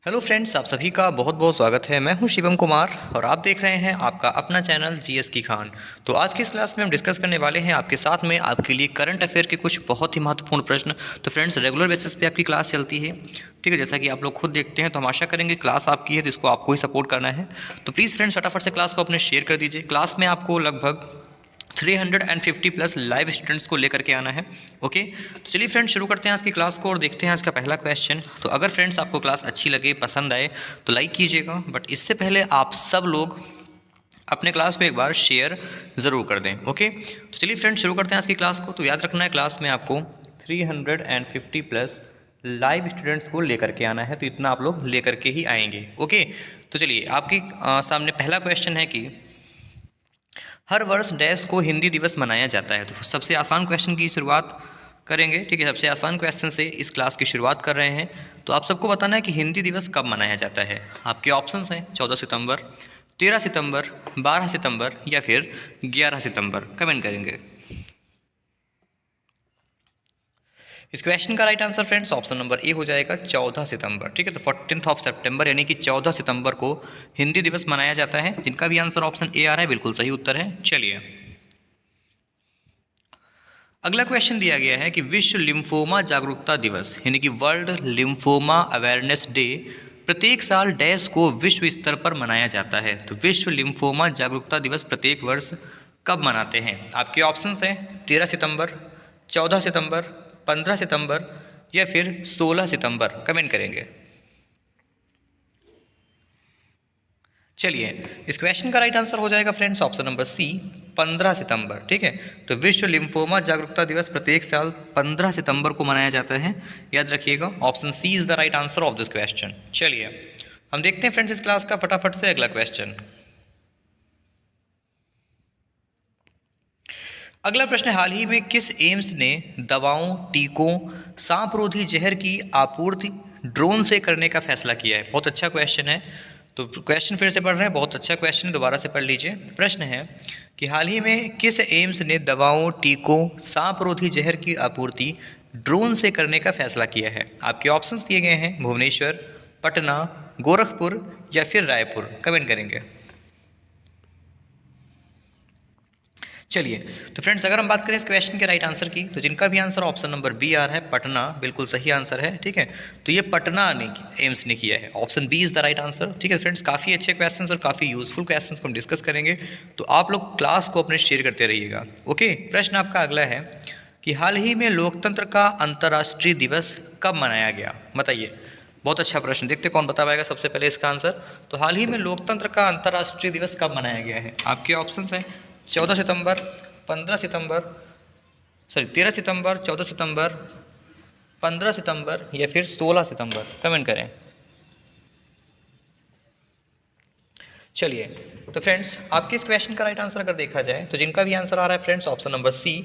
Hello friends, आप सभी का बहुत बहुत स्वागत है। मैं हूं शिवम कुमार और आप देख रहे हैं आपका अपना चैनल जीएस की खान। तो आज की इस क्लास में हम डिस्कस करने वाले हैं आपके साथ में आपके लिए करंट अफेयर के कुछ बहुत ही महत्वपूर्ण प्रश्न। तो फ्रेंड्स, रेगुलर बेसिस पे आपकी क्लास चलती है, ठीक है। जैसा कि आप लोग खुद देखते हैं, तो हम आशा करेंगे क्लास आपकी है तो इसको आपको ही सपोर्ट करना है। तो प्लीज़ फ्रेंड्स, फटाफट से क्लास को अपने शेयर कर दीजिए। क्लास में आपको लगभग 350 प्लस लाइव स्टूडेंट्स को लेकर के आना है। ओके, तो चलिए फ्रेंड्स, शुरू करते हैं आज की क्लास को और देखते हैं आज का पहला क्वेश्चन। तो अगर फ्रेंड्स आपको क्लास अच्छी लगे, पसंद आए तो लाइक कीजिएगा, बट इससे पहले आप सब लोग अपने क्लास को एक बार शेयर ज़रूर कर दें। ओके, तो चलिए फ्रेंड्स, शुरू करते हैं आज की क्लास को। तो याद रखना है, क्लास में आपको 350 प्लस लाइव स्टूडेंट्स को लेकर के आना है, तो इतना आप लोग लेकर के ही आएंगे। ओके, तो चलिए आपके सामने पहला क्वेश्चन है कि हर वर्ष डैश को हिंदी दिवस मनाया जाता है। तो सबसे आसान क्वेश्चन की शुरुआत करेंगे, ठीक है। सबसे आसान क्वेश्चन से इस क्लास की शुरुआत कर रहे हैं। तो आप सबको बताना है कि हिंदी दिवस कब मनाया जाता है। आपके ऑप्शंस हैं 14 सितंबर, 13 सितंबर, 12 सितंबर या फिर 11 सितंबर। कमेंट करेंगे। इस क्वेश्चन का right answer friends option number A हो जाएगा, 14 सितंबर, ठीक है। तो 14 ऑफ सितंबर यानी कि 14 सितंबर को हिंदी दिवस मनाया जाता है। जिनका भी आंसर ऑप्शन ए आ रहा है, बिल्कुल सही उत्तर है। चलिए अगला क्वेश्चन दिया गया है कि विश्व लिम्फोमा जागरूकता दिवस यानी कि वर्ल्ड लिम्फोमा अवेयरनेस डे प्रत्येक साल डैश को विश्व स्तर पर मनाया जाता है। तो विश्व लिम्फोमा जागरूकता दिवस प्रत्येक वर्ष कब मनाते हैं। आपके ऑप्शंस हैं 13 सितंबर, 14 सितंबर, 15 सितंबर या फिर 16 सितंबर। कमेंट करेंगे। चलिए इस क्वेश्चन का राइट आंसर हो जाएगा फ्रेंड्स ऑप्शन नंबर सी, 15 सितंबर, ठीक है। तो विश्व लिम्फोमा जागरूकता दिवस प्रत्येक साल 15 सितंबर को मनाया जाता है। याद रखिएगा, option C is the right answer of this question. चलिए हम देखते हैं फ्रेंड्स इस क्लास का फटाफट से अगला क्वेश्चन। अगला प्रश्न, हाल ही में किस एम्स ने दवाओं, टीकों, सांपरोधी जहर की आपूर्ति ड्रोन से करने का फैसला किया है। बहुत अच्छा क्वेश्चन है। तो क्वेश्चन फिर से पढ़ रहे हैं, बहुत अच्छा क्वेश्चन, दोबारा से पढ़ लीजिए। प्रश्न है कि हाल ही में किस एम्स ने दवाओं, टीकों, सांपरोधी जहर की आपूर्ति ड्रोन से करने का फैसला किया है। आपके ऑप्शंस दिए गए हैं भुवनेश्वर, पटना, गोरखपुर या फिर रायपुर। कमेंट करेंगे। चलिए तो फ्रेंड्स, अगर हम बात करें इस क्वेश्चन के राइट आंसर की, तो जिनका भी आंसर ऑप्शन नंबर बी आ रहा है, पटना, बिल्कुल सही आंसर है, ठीक है। तो ये पटना ने एम्स ने किया है। Option B is the right answer, ठीक है फ्रेंड्स। काफ़ी अच्छे क्वेश्चंस और काफ़ी यूजफुल क्वेश्चंस को हम डिस्कस करेंगे, तो आप लोग क्लास को अपने शेयर करते रहिएगा। ओके, प्रश्न आपका अगला है कि हाल ही में लोकतंत्र का अंतर्राष्ट्रीय दिवस कब मनाया गया। बताइए। बहुत अच्छा प्रश्न, देखते कौन बता पाएगा सबसे पहले इसका आंसर। तो हाल ही में लोकतंत्र का अंतर्राष्ट्रीय दिवस कब मनाया गया है। आपके ऑप्शंस हैं 14 सितंबर, 15 सितंबर, सॉरी 13 सितंबर, 14 सितंबर, 15 सितंबर या फिर 16 सितंबर। कमेंट करें। चलिए तो फ्रेंड्स, आपके इस क्वेश्चन का राइट आंसर अगर देखा जाए, तो जिनका भी आंसर आ रहा है फ्रेंड्स ऑप्शन नंबर सी,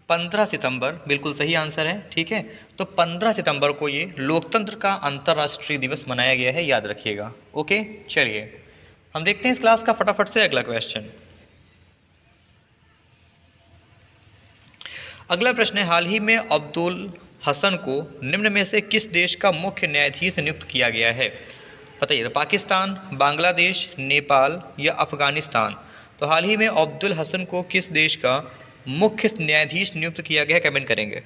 15 सितंबर, बिल्कुल सही आंसर है, ठीक है। तो 15 सितंबर को ये लोकतंत्र का अंतर्राष्ट्रीय दिवस मनाया गया है, याद रखिएगा। ओके, चलिए हम देखते हैं इस क्लास का फटाफट से अगला क्वेश्चन। अगला प्रश्न है, हाल ही में अब्दुल हसन को निम्न में से किस देश का मुख्य न्यायाधीश नियुक्त किया गया है। बताइए। तो पाकिस्तान, बांग्लादेश, नेपाल या अफगानिस्तान। तो हाल ही में अब्दुल हसन को किस देश का मुख्य न्यायाधीश नियुक्त किया गया है। कमेंट करेंगे।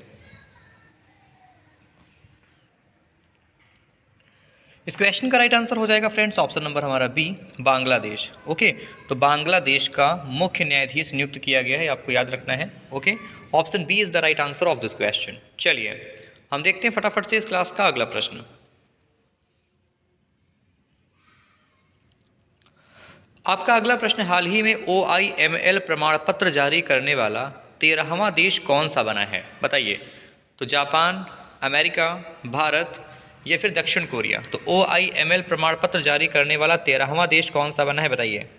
इस क्वेश्चन का राइट आंसर हो जाएगा फ्रेंड्स ऑप्शन नंबर हमारा बी, बांग्लादेश। ओके, तो बांग्लादेश का मुख्य न्यायाधीश नियुक्त किया गया है, आपको याद रखना है। Okay, option B is the right answer of this question. चलिए हम देखते हैं फटाफट से इस क्लास का अगला प्रश्न। आपका अगला प्रश्न, हाल ही में OIML प्रमाण पत्र जारी करने वाला 13वां देश कौन सा बना है। बताइए। तो जापान, अमेरिका, भारत या फिर दक्षिण कोरिया। तो OIML प्रमाण पत्र जारी करने वाला 13वां देश कौन सा बना है। बताइए।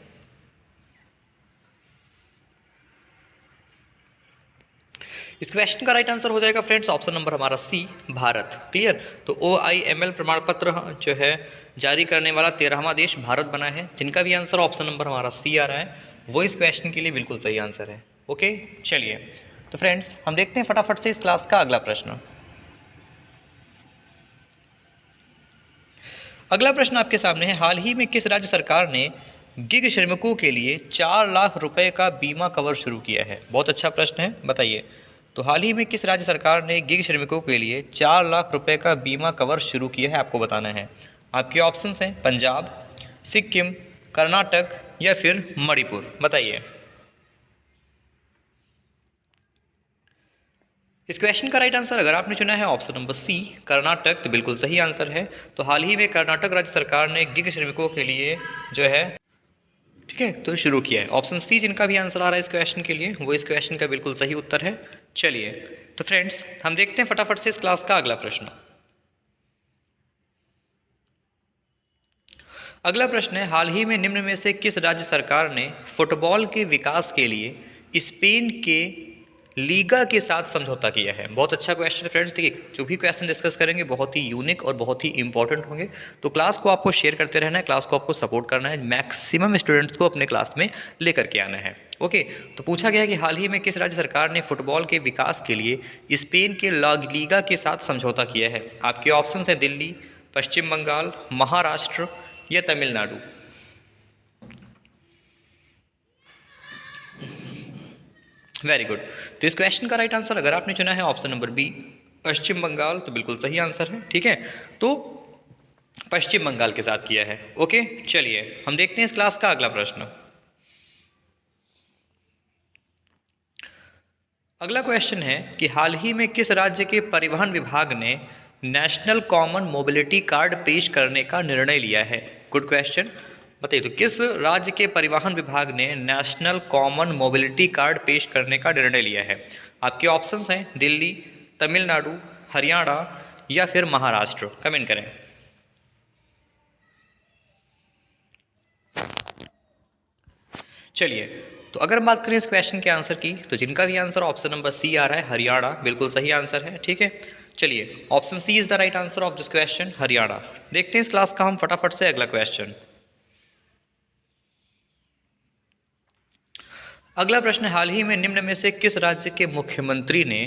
इस क्वेश्चन का राइट आंसर हो जाएगा फ्रेंड्स ऑप्शन नंबर हमारा सी, भारत। क्लियर। तो OIML प्रमाण पत्र जो है जारी करने वाला 13वां देश भारत बना है। जिनका भी आंसर ऑप्शन नंबर हमारा सी आ रहा है, वो इस क्वेश्चन के लिए बिल्कुल सही आंसर है। ओके, चलिए तो फ्रेंड्स, हम देखते हैं फटाफट से इस क्लास का अगला प्रश्न। अगला प्रश्न आपके सामने है, हाल ही में किस राज्य सरकार ने गिग श्रमिकों के लिए 4 लाख रुपए का बीमा कवर शुरू किया है? बहुत अच्छा प्रश्न है, बताइए। तो हाल ही में किस राज्य सरकार ने गिग श्रमिकों के लिए 4 लाख रुपए का बीमा कवर शुरू किया है, आपको बताना है। आपके ऑप्शंस हैं पंजाब, सिक्किम, कर्नाटक या फिर मणिपुर, बताइए। इस क्वेश्चन का राइट आंसर अगर आपने चुना है ऑप्शन नंबर सी कर्नाटक, तो बिल्कुल सही आंसर है। तो हाल ही में कर्नाटक राज्य सरकार ने गिग श्रमिकों के लिए जो है, ठीक है, तो शुरू किया है। ऑप्शन सी जिनका भी आंसर आ रहा है इस क्वेश्चन के लिए, वो इस क्वेश्चन का बिल्कुल सही उत्तर है। चलिए तो फ्रेंड्स हम देखते हैं फटाफट से इस क्लास का अगला प्रश्न। अगला प्रश्न है, हाल ही में निम्न में से किस राज्य सरकार ने फुटबॉल के विकास के लिए स्पेन के लीगा के साथ समझौता किया है? बहुत अच्छा क्वेश्चन है फ्रेंड्स। देखिए जो भी क्वेश्चन डिस्कस करेंगे बहुत ही यूनिक और बहुत ही इंपॉर्टेंट होंगे, तो क्लास को आपको शेयर करते रहना है, क्लास को आपको सपोर्ट करना है, मैक्सिमम स्टूडेंट्स को अपने क्लास में लेकर के आना है। ओके, तो पूछा गया है कि हाल ही में किस राज्य सरकार ने फुटबॉल के विकास के लिए स्पेन के ला लीगा के साथ समझौता किया है? आपके ऑप्शन है दिल्ली, पश्चिम बंगाल, महाराष्ट्र या तमिलनाडु। Very good. तो इस क्वेश्चन का राइट आंसर अगर आपने चुना है ऑप्शन नंबर बी पश्चिम बंगाल, तो बिल्कुल सही आंसर है। ठीक है, तो पश्चिम बंगाल के साथ किया है। ओके, चलिए हम देखते हैं इस क्लास का अगला प्रश्न। अगला क्वेश्चन है कि हाल ही में किस राज्य के परिवहन विभाग ने नेशनल कॉमन मोबिलिटी कार्ड पेश करने का निर्णय लिया है? गुड क्वेश्चन, बताइए। तो किस राज्य के परिवहन विभाग ने नेशनल कॉमन मोबिलिटी कार्ड पेश करने का निर्णय लिया है? आपके ऑप्शंस हैं दिल्ली, तमिलनाडु, हरियाणा या फिर महाराष्ट्र, कमेंट करें। चलिए तो अगर हम बात करें इस क्वेश्चन के आंसर की, तो जिनका भी आंसर ऑप्शन नंबर सी आ रहा है हरियाणा, बिल्कुल सही आंसर है। ठीक है, चलिए option C is the right answer of this question, Haryana. देखते हैं इस क्लास का हम फटाफट से अगला क्वेश्चन। अगला प्रश्न, हाल ही में निम्न में से किस राज्य के मुख्यमंत्री ने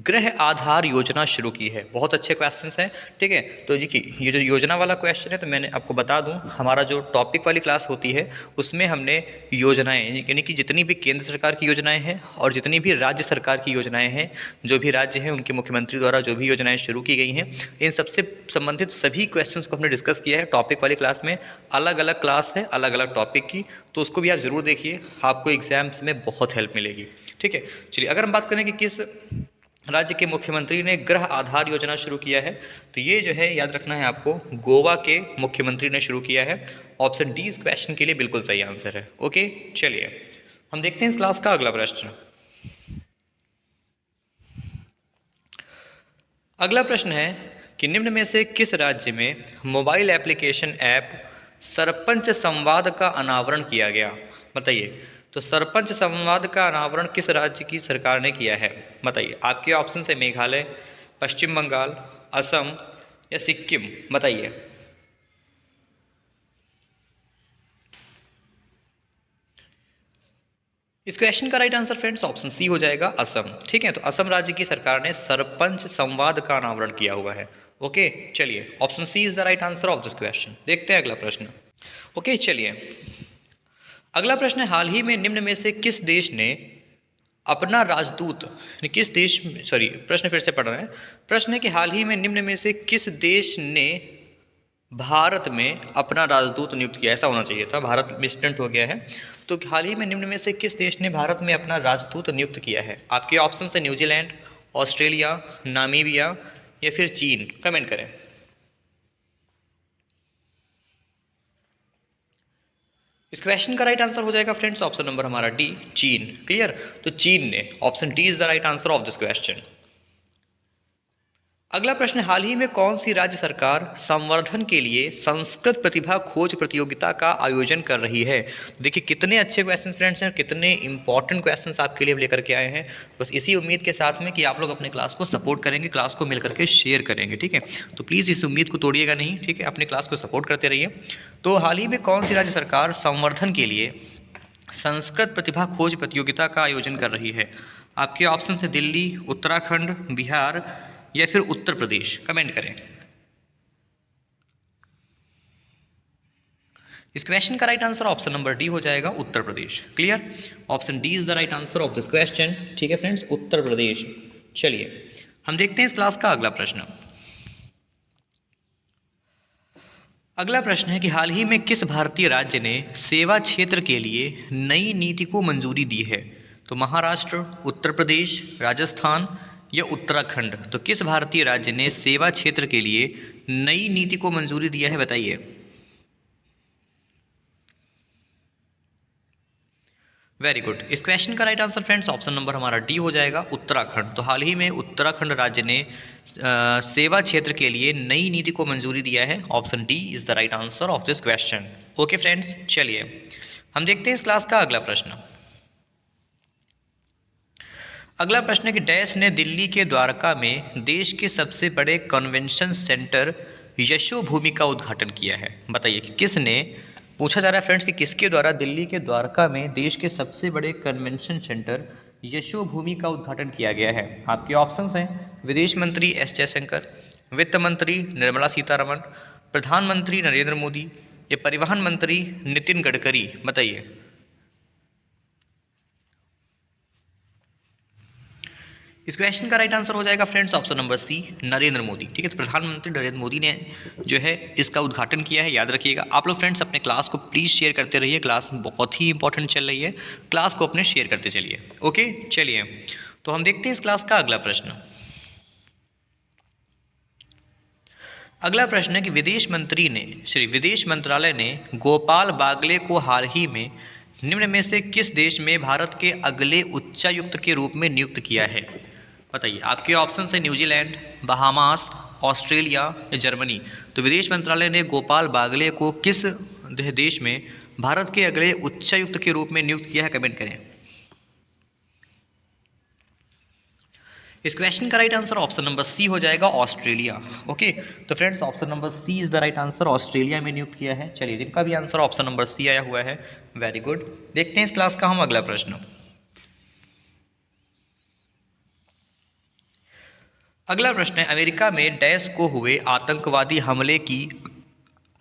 गृह आधार योजना शुरू की है? बहुत अच्छे क्वेश्चंस हैं। ठीक है, तो देखिए ये जो योजना वाला क्वेश्चन है, तो मैंने आपको बता दूं, हमारा जो टॉपिक वाली क्लास होती है उसमें हमने योजनाएं, यानी कि जितनी भी केंद्र सरकार की योजनाएं हैं और जितनी भी राज्य सरकार की योजनाएं हैं, जो भी राज्य हैं उनके मुख्यमंत्री द्वारा जो भी योजनाएं शुरू की गई हैं, इन सबसे संबंधित सभी क्वेश्चंस को हमने डिस्कस किया है टॉपिक वाली क्लास में। अलग अलग क्लास है अलग अलग टॉपिक की, तो उसको भी आप ज़रूर देखिए, आपको एग्जाम्स में बहुत हेल्प मिलेगी। ठीक है, चलिए अगर हम बात करें कि किस राज्य के मुख्यमंत्री ने गृह आधार योजना शुरू किया है, तो ये जो है याद रखना है आपको, गोवा के मुख्यमंत्री ने शुरू किया है। ऑप्शन डी इस क्वेश्चन के लिए बिल्कुल सही आंसर है। ओके, चलिए हम देखते हैं इस क्लास का अगला प्रश्न। अगला प्रश्न है कि निम्न में से किस राज्य में मोबाइल एप्लीकेशन ऐप सरपंच संवाद का अनावरण किया गया? बताइए। तो सरपंच संवाद का अनावरण किस राज्य की सरकार ने किया है? बताइए। आपके ऑप्शन है मेघालय, पश्चिम बंगाल, असम या सिक्किम, बताइए। इस क्वेश्चन का right answer friends option C हो जाएगा, असम। ठीक है, तो असम राज्य की सरकार ने सरपंच संवाद का अनावरण किया हुआ है। ओके, चलिए option C is the right answer of this question. देखते हैं अगला प्रश्न। ओके, चलिए अगला प्रश्न है, हाल ही में निम्न में से किस देश ने अपना राजदूत, किस देश, सॉरी प्रश्न फिर से पढ़ रहे हैं। प्रश्न है कि हाल ही में निम्न में से किस देश ने भारत में अपना राजदूत नियुक्त किया? ऐसा होना चाहिए था, भारत मिसप्रिंट हो गया है। तो हाल ही में निम्न में से किस देश ने भारत में अपना राजदूत नियुक्त किया है? आपके ऑप्शन है न्यूजीलैंड, ऑस्ट्रेलिया, नामीबिया या फिर चीन, कमेंट करें। इस क्वेश्चन का राइट आंसर हो जाएगा फ्रेंड्स ऑप्शन नंबर हमारा डी, चीन। क्लियर, तो चीन ने, option D is the right answer of this question. अगला प्रश्न, हाल ही में कौन सी राज्य सरकार संवर्धन के लिए संस्कृत प्रतिभा खोज प्रतियोगिता का आयोजन कर रही है? देखिए कितने अच्छे क्वेश्चन फ्रेंड्स हैं, कितने इंपॉर्टेंट क्वेश्चंस आपके लिए लेकर के आए हैं। बस इसी उम्मीद के साथ में कि आप लोग अपने क्लास को सपोर्ट करेंगे, क्लास को मिल करके शेयर करेंगे। ठीक है, तो प्लीज़ इस उम्मीद को तोड़िएगा नहीं। ठीक है, अपने क्लास को सपोर्ट करते रहिए। तो हाल ही में कौन सी राज्य सरकार संवर्धन के लिए संस्कृत प्रतिभा खोज प्रतियोगिता का आयोजन कर रही है? आपके ऑप्शन है दिल्ली, उत्तराखंड, बिहार या फिर उत्तर प्रदेश, कमेंट करें। इस क्वेश्चन का right answer option number D हो जाएगा, Uttar Pradesh. Clear, option D is the right answer of this question. ठीक है फ्रेंड्स, उत्तर प्रदेश। चलिए हम देखते हैं इस क्लास का अगला प्रश्न। अगला प्रश्न है कि हाल ही में किस भारतीय राज्य ने सेवा क्षेत्र के लिए नई नीति को मंजूरी दी है? तो महाराष्ट्र, उत्तर प्रदेश, राजस्थान या उत्तराखंड। तो किस भारतीय राज्य ने सेवा क्षेत्र के लिए नई नीति को मंजूरी दिया है, बताइए। वेरी गुड, इस क्वेश्चन का right answer friends option number हमारा डी हो जाएगा, उत्तराखंड। तो हाल ही में उत्तराखंड राज्य ने सेवा क्षेत्र के लिए नई नीति को मंजूरी दिया है। Option D is the right answer of this question. Okay friends, चलिए हम देखते हैं इस क्लास का अगला प्रश्न। अगला प्रश्न है कि डैश ने दिल्ली के द्वारका में देश के सबसे बड़े कन्वेंशन सेंटर यशोभूमि का उद्घाटन किया है। बताइए कि किसने, पूछा जा रहा है फ्रेंड्स कि किसके द्वारा दिल्ली के द्वारका में देश के सबसे बड़े कन्वेंशन सेंटर यशोभूमि का उद्घाटन किया गया है। आपके ऑप्शंस हैं विदेश मंत्री एस जयशंकर, वित्त मंत्री निर्मला सीतारमण, प्रधानमंत्री नरेंद्र मोदी या परिवहन मंत्री नितिन गडकरी। बताइए। इस क्वेश्चन का राइट आंसर हो जाएगा friends option number C, Narendra Modi. ठीक है, तो प्रधानमंत्री नरेंद्र मोदी ने जो है इसका उद्घाटन किया है, याद रखिएगा। आप लोग फ्रेंड्स अपने क्लास को प्लीज़ शेयर करते रहिए, क्लास बहुत ही इंपॉर्टेंट चल रही है, क्लास को अपने शेयर करते चलिए। ओके, चलिए तो हम देखते हैं इस क्लास का अगला प्रश्न। अगला प्रश्न है कि विदेश मंत्रालय ने गोपाल बागले को हाल ही में निम्न में से किस देश में भारत के अगले उच्चायुक्त के रूप में नियुक्त किया है? बताइए। आपके ऑप्शन है न्यूजीलैंड, बहामास, ऑस्ट्रेलिया या जर्मनी। तो विदेश मंत्रालय ने गोपाल बागले को किस देश में भारत के अगले उच्चायुक्त के रूप में नियुक्त किया है, कमेंट करें। इस क्वेश्चन का right answer option number C हो जाएगा, ऑस्ट्रेलिया। ओके, तो friends option number C is the right answer, Australia में नियुक्त किया है। चलिए, जिनका भी आंसर ऑप्शन नंबर सी आया हुआ है, वेरी गुड। देखते हैं इस क्लास का हम अगला प्रश्न। अगला प्रश्न है अमेरिका में डैश को हुए आतंकवादी हमले की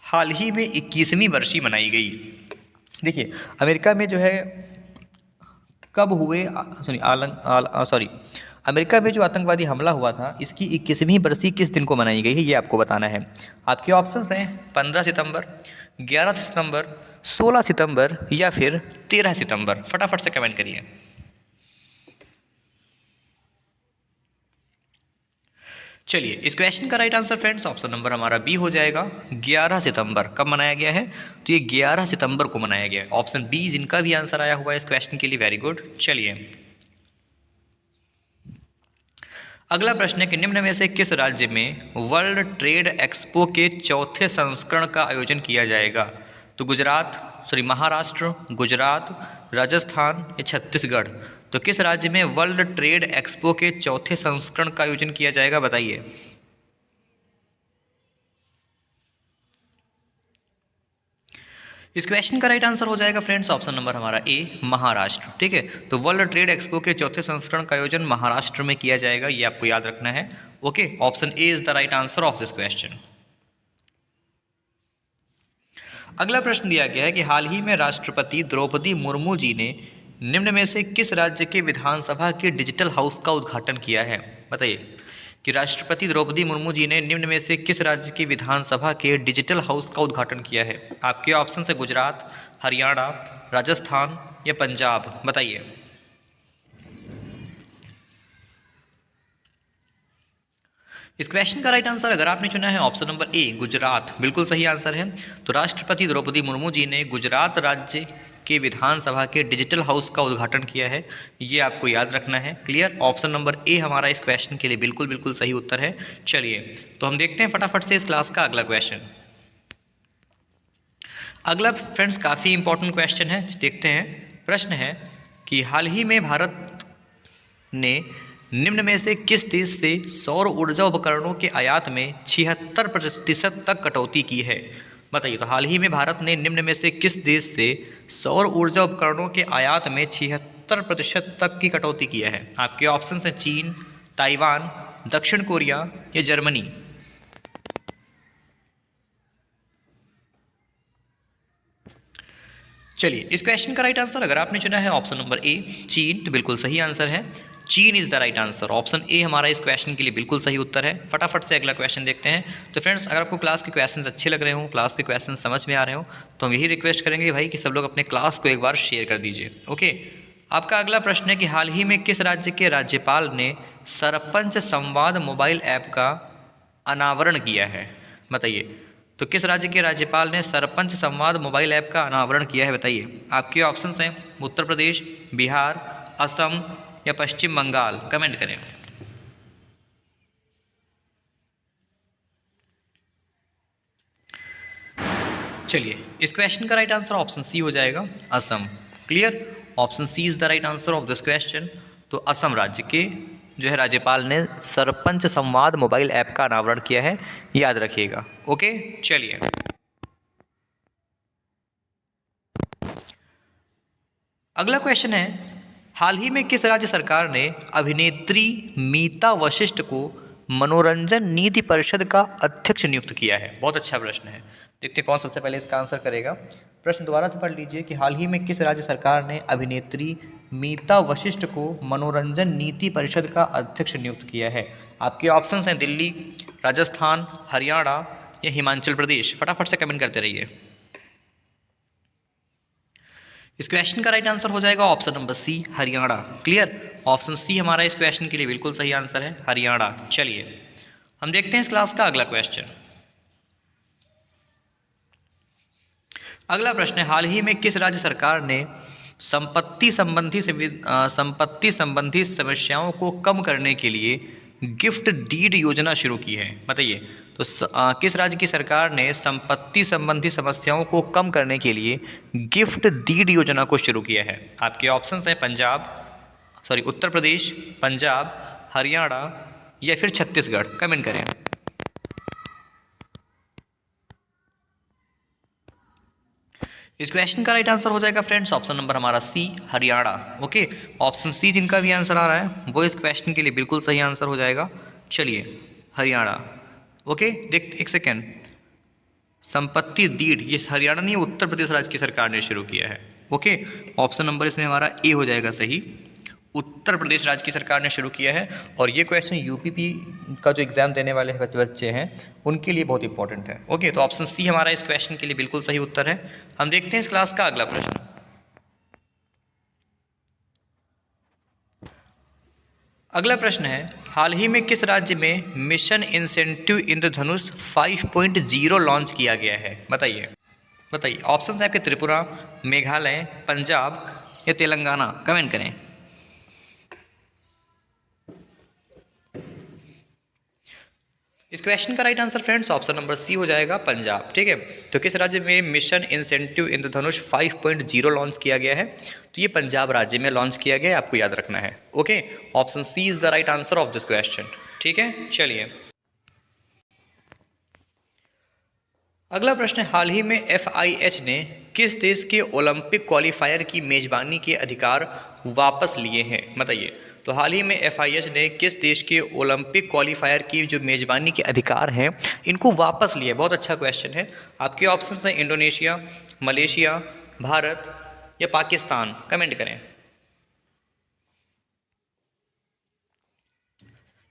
हाल ही में 21वीं वर्षी मनाई गई। देखिए, अमेरिका में जो है कब हुए, अमेरिका में जो आतंकवादी हमला हुआ था, इसकी 21वीं बरसी किस दिन को मनाई गई है, ये आपको बताना है। आपके ऑप्शंस हैं 15 सितंबर, 11 सितंबर, 16 सितंबर या फिर 13 सितंबर। फटाफट से कमेंट करिए। चलिए, इस क्वेश्चन का right answer friends option number हमारा बी हो जाएगा, 11 सितंबर। कब मनाया गया है? तो ये 11 सितंबर को मनाया गया है। ऑप्शन बी जिनका भी आंसर आया हुआ है इस क्वेश्चन के लिए, वेरी गुड। चलिए, अगला प्रश्न है कि निम्न में से किस राज्य में वर्ल्ड ट्रेड एक्सपो के चौथे संस्करण का आयोजन किया जाएगा? तो महाराष्ट्र, गुजरात, राजस्थान या छत्तीसगढ़। तो किस राज्य में वर्ल्ड ट्रेड एक्सपो के चौथे संस्करण का आयोजन किया जाएगा, बताइए। इस क्वेश्चन का राइट आंसर हो जाएगा फ्रेंड्स ऑप्शन नंबर हमारा ए, महाराष्ट्र। ठीक है, तो वर्ल्ड ट्रेड एक्सपो के चौथे संस्करण का आयोजन महाराष्ट्र में किया जाएगा, ये आपको याद रखना है। Okay, option A is the right answer of this question. अगला प्रश्न दिया गया है कि हाल ही में राष्ट्रपति द्रौपदी मुर्मू जी ने निम्न में से किस राज्य के विधानसभा के डिजिटल हाउस का उद्घाटन किया है? बताइए कि राष्ट्रपति द्रौपदी मुर्मू जी ने निम्न में से किस राज्य की विधानसभा के डिजिटल हाउस का उद्घाटन किया है? आपके ऑप्शन है गुजरात, हरियाणा, राजस्थान या पंजाब। बताइए। इस क्वेश्चन का राइट आंसर अगर आपने चुना है ऑप्शन नंबर ए, गुजरात, बिल्कुल सही आंसर है। तो राष्ट्रपति द्रौपदी मुर्मू जी ने गुजरात राज्य के विधानसभा के डिजिटल हाउस का उद्घाटन किया है, ये आपको याद रखना है। क्लियर, ऑप्शन नंबर ए हमारा इस क्वेश्चन के लिए बिल्कुल सही उत्तर है। चलिए, तो हम देखते हैं फटाफट से इस क्लास का अगला क्वेश्चन। अगला फ्रेंड्स काफ़ी इंपॉर्टेंट क्वेश्चन है, देखते हैं। प्रश्न है कि हाल ही में भारत ने निम्न में से किस देश से सौर ऊर्जा उपकरणों के आयात में 76% तक कटौती की है? बताइए। तो हाल ही में भारत ने निम्न में से किस देश से सौर ऊर्जा उपकरणों के आयात में 76% तक की कटौती किया है? आपके ऑप्शन हैं चीन, ताइवान, दक्षिण कोरिया या जर्मनी। चलिए, इस क्वेश्चन का राइट आंसर अगर आपने चुना है ऑप्शन नंबर ए चीन, तो बिल्कुल सही आंसर है। चीन is the right answer. Option A हमारा इस क्वेश्चन के लिए बिल्कुल सही उत्तर है। फटाफट से अगला क्वेश्चन देखते हैं। तो फ्रेंड्स, अगर आपको क्लास के क्वेश्चन अच्छे लग रहे हो, क्लास के क्वेश्चन समझ में आ रहे हो, तो हम यही रिक्वेस्ट करेंगे भाई कि सब लोग अपने क्लास को एक बार शेयर कर दीजिए। ओके, आपका अगला प्रश्न है कि हाल ही में किस राज्य के राज्यपाल ने सरपंच संवाद मोबाइल ऐप का अनावरण किया है? बताइए। तो किस राज्य के राज्यपाल ने सरपंच संवाद मोबाइल ऐप का अनावरण किया है? बताइए। आपके ऑप्शंस हैं उत्तर प्रदेश, बिहार, असम या पश्चिम बंगाल। कमेंट करें। चलिए, इस क्वेश्चन का राइट आंसर ऑप्शन सी हो जाएगा, Assam. Clear? Option C is the right answer of this question. तो असम राज्य के जो है राज्यपाल ने सरपंच संवाद मोबाइल ऐप का अनावरण किया है, याद रखिएगा। ओके, चलिए। अगला क्वेश्चन है, हाल ही में किस राज्य सरकार ने अभिनेत्री मीता वशिष्ठ को मनोरंजन नीति परिषद का अध्यक्ष नियुक्त किया है? बहुत अच्छा प्रश्न है। देखते हैं कौन सबसे पहले इसका आंसर करेगा। प्रश्न दोबारा से पढ़ लीजिए कि हाल ही में किस राज्य सरकार ने अभिनेत्री मीता वशिष्ठ को मनोरंजन नीति परिषद का अध्यक्ष नियुक्त किया है? आपके ऑप्शंस हैं दिल्ली, राजस्थान, हरियाणा या हिमाचल प्रदेश। फटाफट से कमेंट करते रहिए। इस क्वेश्चन का राइट आंसर हो जाएगा option number C, Haryana. Clear? Option C हमारा इस क्वेश्चन के लिए बिल्कुल सही आंसर है, हरियाणा। चलिए, हम देखते हैं इस क्लास का अगला क्वेश्चन। अगला प्रश्न है, हाल ही में किस राज्य सरकार ने संपत्ति संबंधी समस्याओं को कम करने के लिए गिफ्ट डीड योजना शुरू की है? बताइए। तो किस राज्य की सरकार ने संपत्ति संबंधी समस्याओं को कम करने के लिए गिफ्ट डीड योजना को शुरू किया है? आपके ऑप्शंस हैं उत्तर प्रदेश, पंजाब, हरियाणा या फिर छत्तीसगढ़। कमेंट करें। इस क्वेश्चन का राइट आंसर हो जाएगा फ्रेंड्स ऑप्शन नंबर हमारा सी, हरियाणा। ओके, ऑप्शन सी जिनका भी आंसर आ रहा है वो इस क्वेश्चन के लिए बिल्कुल सही आंसर हो जाएगा। चलिए, हरियाणा। ओके, देख एक सेकेंड, संपत्ति डीड ये हरियाणा नहीं, उत्तर प्रदेश राज्य की सरकार ने शुरू किया है। ओके, ऑप्शन नंबर इसमें हमारा ए हो जाएगा सही, उत्तर प्रदेश राज्य की सरकार ने शुरू किया है। और ये क्वेश्चन यूपीपी का जो एग्जाम देने वाले बच्चे हैं उनके लिए बहुत इंपॉर्टेंट है। ओके, तो ऑप्शन सी हमारा इस क्वेश्चन के लिए बिल्कुल सही उत्तर है। हम देखते हैं इस क्लास का अगला प्रश्न। अगला प्रश्न है, हाल ही में किस राज्य में मिशन इंसेंटिव इंद्रधनुष 5.0 लॉन्च किया गया है? बताइए। ऑप्शन है आपके त्रिपुरा, मेघालय, पंजाब या तेलंगाना। कमेंट करें। इस क्वेश्चन का right answer friends option number C हो जाएगा, पंजाब। ठीक है, तो किस राज्य में मिशन इंसेंटिव इंद्रधनुष 5.0 लॉन्च किया गया है? तो ये पंजाब राज्य में लॉन्च किया गया है, आपको याद रखना है। Okay, option C is the right answer of this question. ठीक है, चलिए अगला प्रश्न है, हाल ही में FIH ने किस देश के ओलंपिक क्वालिफायर की मेजबानी के अधिकार वापस लिए हैं? बताइए। तो हाल ही में FIH ने किस देश के ओलंपिक क्वालिफायर की जो मेजबानी के अधिकार हैं इनको वापस लिए? बहुत अच्छा क्वेश्चन है। आपके ऑप्शंस हैं इंडोनेशिया, मलेशिया, भारत या पाकिस्तान। कमेंट करें।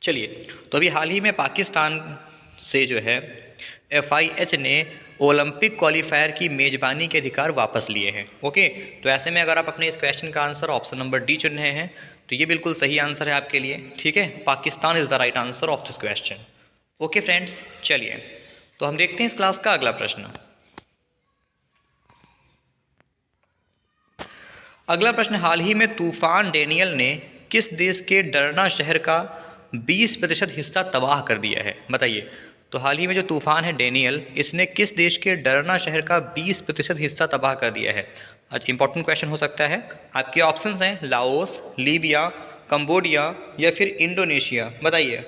चलिए, तो अभी हाल ही में पाकिस्तान से जो है FIH ने ओलंपिक क्वालिफायर की मेजबानी के अधिकार वापस लिए हैं। ओके, तो ऐसे में अगर आप अपने इस क्वेश्चन का आंसर ऑप्शन नंबर डी चुन रहे हैं तो ये बिल्कुल सही आंसर है आपके लिए। ठीक है, Pakistan is the right answer of this question. Okay friends, चलिए तो हम देखते हैं इस क्लास का अगला प्रश्न। अगला प्रश्न, हाल ही में तूफान डेनियल ने किस देश के डरना शहर का 20% हिस्सा तबाह कर दिया है? बताइए। तो हाल ही में जो तूफान है डेनियल, इसने किस देश के डरना शहर का 20% हिस्सा तबाह कर दिया है? आज इंपॉर्टेंट क्वेश्चन हो सकता है। आपके ऑप्शंस हैं लाओस, लीबिया, कंबोडिया या फिर इंडोनेशिया। बताइए।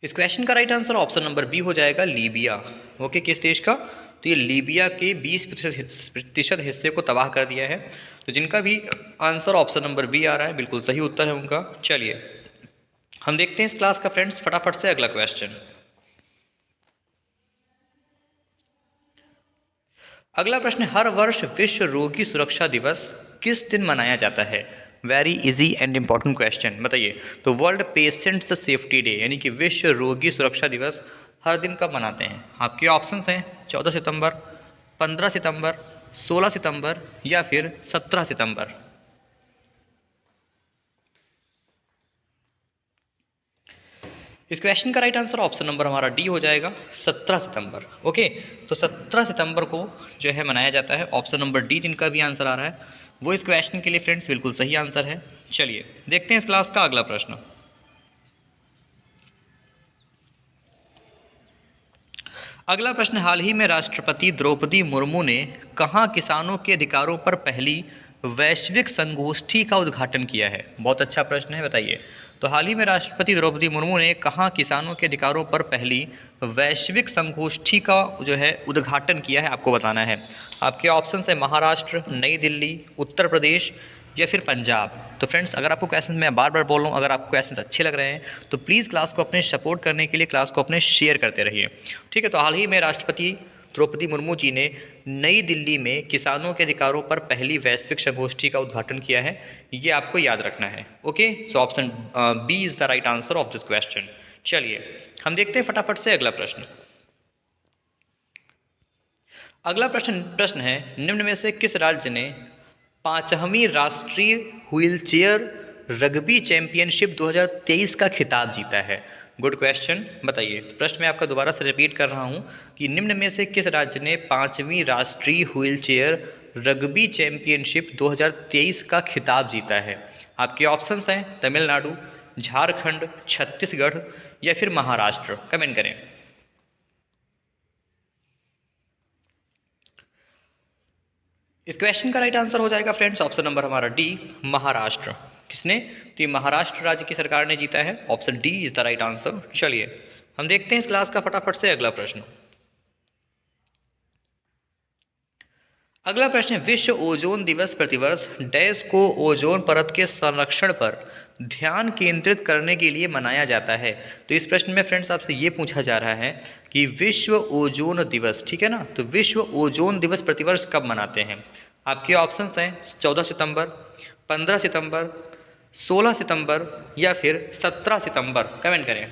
इस क्वेश्चन का right answer option number B हो जाएगा, लीबिया। ओके, किस देश का? तो ये लीबिया के 20% हिस्से को तबाह कर दिया है। तो जिनका भी आंसर ऑप्शन नंबर बी आ रहा है बिल्कुल सही उत्तर है उनका। चलिए हम देखते हैं इस क्लास का फ्रेंड्स फटाफट से अगला क्वेश्चन। अगला प्रश्न, हर वर्ष विश्व रोगी सुरक्षा दिवस किस दिन मनाया जाता है? Very easy and important question, बताइए। तो वर्ल्ड पेशेंट्स सेफ्टी डे यानी कि विश्व रोगी सुरक्षा दिवस हर दिन कब मनाते हैं? आपके ऑप्शंस हैं 14 सितंबर, 15 सितंबर, 16 सितंबर या फिर 17 सितंबर। इस क्वेश्चन का राइट आंसर ऑप्शन नंबर हमारा डी हो जाएगा, 17 सितंबर। ओके, तो 17 सितंबर को जो है मनाया जाता है। ऑप्शन नंबर डी जिनका भी आंसर आ रहा है वो इस क्वेश्चन के लिए फ्रेंड्स बिल्कुल सही आंसर है। चलिए देखते हैं इस क्लास का अगला प्रश्न। अगला प्रश्न, हाल ही में राष्ट्रपति द्रौपदी मुर्मू ने कहाँ किसानों के अधिकारों पर पहली वैश्विक संगोष्ठी का उद्घाटन किया है? बहुत अच्छा प्रश्न है, बताइए। तो हाल ही में राष्ट्रपति द्रौपदी मुर्मू ने कहाँ किसानों के अधिकारों पर पहली वैश्विक संगोष्ठी का जो है उद्घाटन किया है, आपको बताना है। आपके ऑप्शन है महाराष्ट्र, नई दिल्ली, उत्तर प्रदेश या फिर पंजाब। तो फ्रेंड्स, अगर आपको क्वेश्चन मैं बार बार बोल रहा हूँ, अगर आपको क्वेश्चन अच्छे लग रहे हैं तो प्लीज़ क्लास को अपने सपोर्ट करने के लिए क्लास को अपने शेयर करते रहिए, ठीक है। तो हाल ही में राष्ट्रपति द्रौपदी मुर्मू जी ने नई दिल्ली में किसानों के अधिकारों पर पहली वैश्विक संगोष्ठी का उद्घाटन किया है, ये आपको याद रखना है। Okay, so option B is the right answer of this question. चलिए हम देखते हैं फटाफट से अगला प्रश्न। अगला प्रश्न है, निम्न में से किस राज्य ने 5वीं राष्ट्रीय व्हीलचेयर रग्बी चैंपियनशिप 2023 का खिताब जीता है? गुड क्वेश्चन, बताइए। प्रश्न मैं आपका दोबारा से रिपीट कर रहा हूं कि निम्न में से किस राज्य ने 5वीं राष्ट्रीय व्हीलचेयर रग्बी चैंपियनशिप 2023 का खिताब जीता है? आपके ऑप्शंस हैं तमिलनाडु, झारखंड, छत्तीसगढ़ या फिर महाराष्ट्र। कमेंट करें। इस क्वेश्चन का राइट आंसर हो जाएगा फ्रेंड्स ऑप्शन नंबर हमारा डी, महाराष्ट्र। किसने? तो ये महाराष्ट्र राज्य की सरकार ने जीता है। Option D is the right answer. चलिए हम देखते हैं इस क्लास का फटाफट से अगला प्रश्न। अगला प्रश्न है, विश्व ओजोन दिवस प्रतिवर्ष डैश को ओजोन परत के संरक्षण पर ध्यान केंद्रित करने के लिए मनाया जाता है। तो इस प्रश्न में फ्रेंड्स आपसे ये पूछा जा रहा है कि विश्व ओजोन दिवस, ठीक है ना, तो विश्व ओजोन दिवस प्रतिवर्ष कब मनाते हैं? आपके ऑप्शंस हैं 14 सितंबर, 15 सितंबर, 16 सितंबर या फिर 17 सितंबर। कमेंट करें।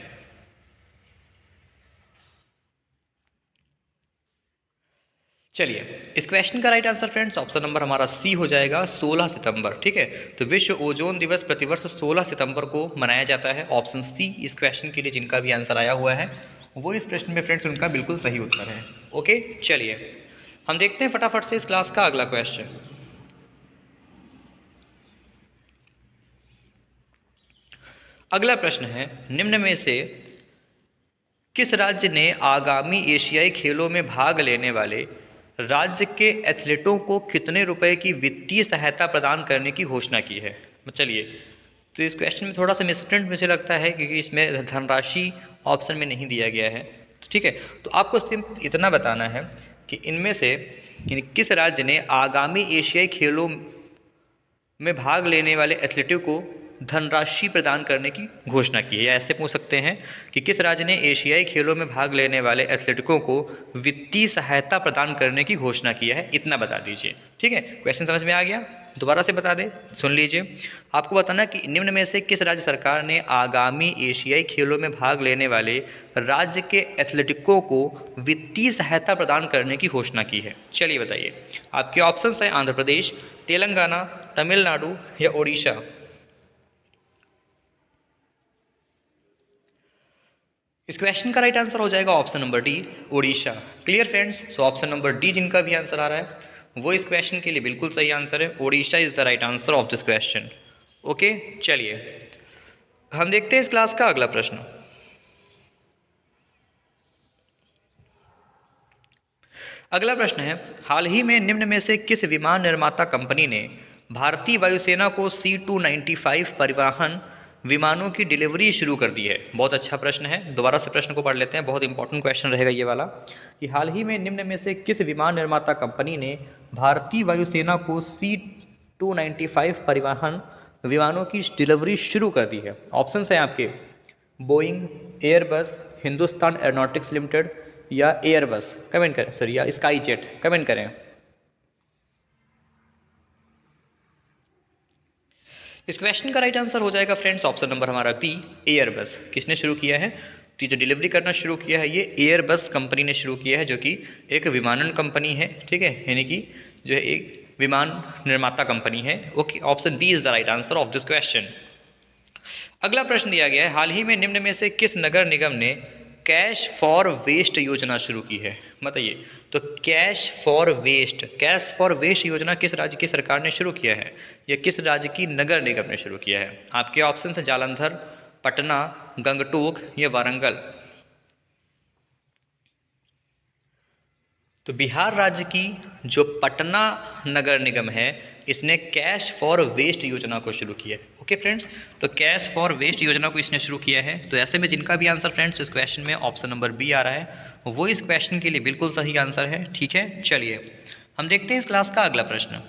चलिए इस क्वेश्चन का right answer friends option number हमारा सी हो जाएगा, 16 सितंबर। ठीक है, तो विश्व ओजोन दिवस प्रतिवर्ष 16 सितंबर को मनाया जाता है। ऑप्शन सी इस क्वेश्चन के लिए जिनका भी आंसर आया हुआ है वो इस प्रश्न में फ्रेंड्स उनका बिल्कुल सही उत्तर है। ओके, चलिए हम देखते हैं फटाफट से इस क्लास का अगला क्वेश्चन। अगला प्रश्न है, निम्न में से किस राज्य ने आगामी एशियाई खेलों में भाग लेने वाले राज्य के एथलीटों को कितने रुपए की वित्तीय सहायता प्रदान करने की घोषणा की है? चलिए, तो इस क्वेश्चन में थोड़ा सा मिसप्रिंट मुझे लगता है क्योंकि इसमें धनराशि ऑप्शन में नहीं दिया गया है। ठीक है, तो आपको सिर्फ इतना बताना है कि इनमें से किस राज्य ने आगामी एशियाई खेलों में भाग लेने वाले एथलीटों को धनराशि प्रदान करने की घोषणा की है। या ऐसे पूछ सकते हैं कि किस राज्य ने एशियाई खेलों में भाग लेने वाले एथलीटों को वित्तीय सहायता प्रदान करने की घोषणा किया है, इतना बता दीजिए। ठीक है, क्वेश्चन समझ में आ गया? दोबारा से बता दें, सुन लीजिए। आपको बताना कि निम्न में से किस राज्य सरकार ने आगामी एशियाई खेलों में भाग लेने वाले राज्य के एथलेटिकों को वित्तीय सहायता प्रदान करने की घोषणा की है? चलिए बताइए। आपके ऑप्शंस हैं आंध्र प्रदेश, तेलंगाना, तमिलनाडु या उड़ीसा। इस क्वेश्चन का राइट आंसर हो जाएगा option number D, Orissa. Clear friends? So option number D जिनका भी आंसर आ रहा है वो इस क्वेश्चन के लिए बिल्कुल सही आंसर है। Orissa is the right answer of this question. Okay, चलिए हम देखते हैं इस क्लास का अगला प्रश्न। अगला प्रश्न है, हाल ही में निम्न में से किस विमान निर्माता कंपनी ने भारतीय वायुसेना को C-295 परिवहन विमानों की डिलीवरी शुरू कर दी है? बहुत अच्छा प्रश्न है, दोबारा से प्रश्न को पढ़ लेते हैं, बहुत इंपॉर्टेंट क्वेश्चन रहेगा ये वाला कि हाल ही में निम्न में से किस विमान निर्माता कंपनी ने भारतीय वायुसेना को C-295 परिवहन विमानों की डिलीवरी शुरू कर दी है? ऑप्शन हैं आपके Boeing, Airbus, Hindustan aeronautics limited या एयरबस। कमेंट करें सर, या स्काई जेट। कमेंट करें। इस क्वेश्चन का राइट आंसर हो जाएगा फ्रेंड्स ऑप्शन नंबर हमारा बी, एयरबस। किसने शुरू किया है? तो जो डिलीवरी करना शुरू किया है ये एयरबस कंपनी ने शुरू किया है, जो कि एक विमानन कंपनी है, ठीक है, यानी कि जो है एक विमान निर्माता कंपनी है। Okay, option B is the right answer of this question. अगला प्रश्न दिया गया है, हाल ही में निम्न में से किस नगर निगम ने कैश फॉर वेस्ट योजना शुरू की है? बताइए। तो कैश फॉर वेस्ट योजना किस राज्य की सरकार ने शुरू किया है, या किस राज्य की नगर निगम ने शुरू किया है? आपके ऑप्शन है जालंधर, पटना, गंगटोक या वारंगल। तो बिहार राज्य की जो पटना नगर निगम है इसने कैश फॉर वेस्ट योजना को शुरू किया है। ओके फ्रेंड्स, तो कैश फॉर वेस्ट योजना को इसने शुरू किया है। तो ऐसे में जिनका भी आंसर फ्रेंड्स इस क्वेश्चन में ऑप्शन नंबर बी आ रहा है वो इस क्वेश्चन के लिए बिल्कुल सही आंसर है। ठीक है, चलिए हम देखते हैं इस क्लास का अगला प्रश्न।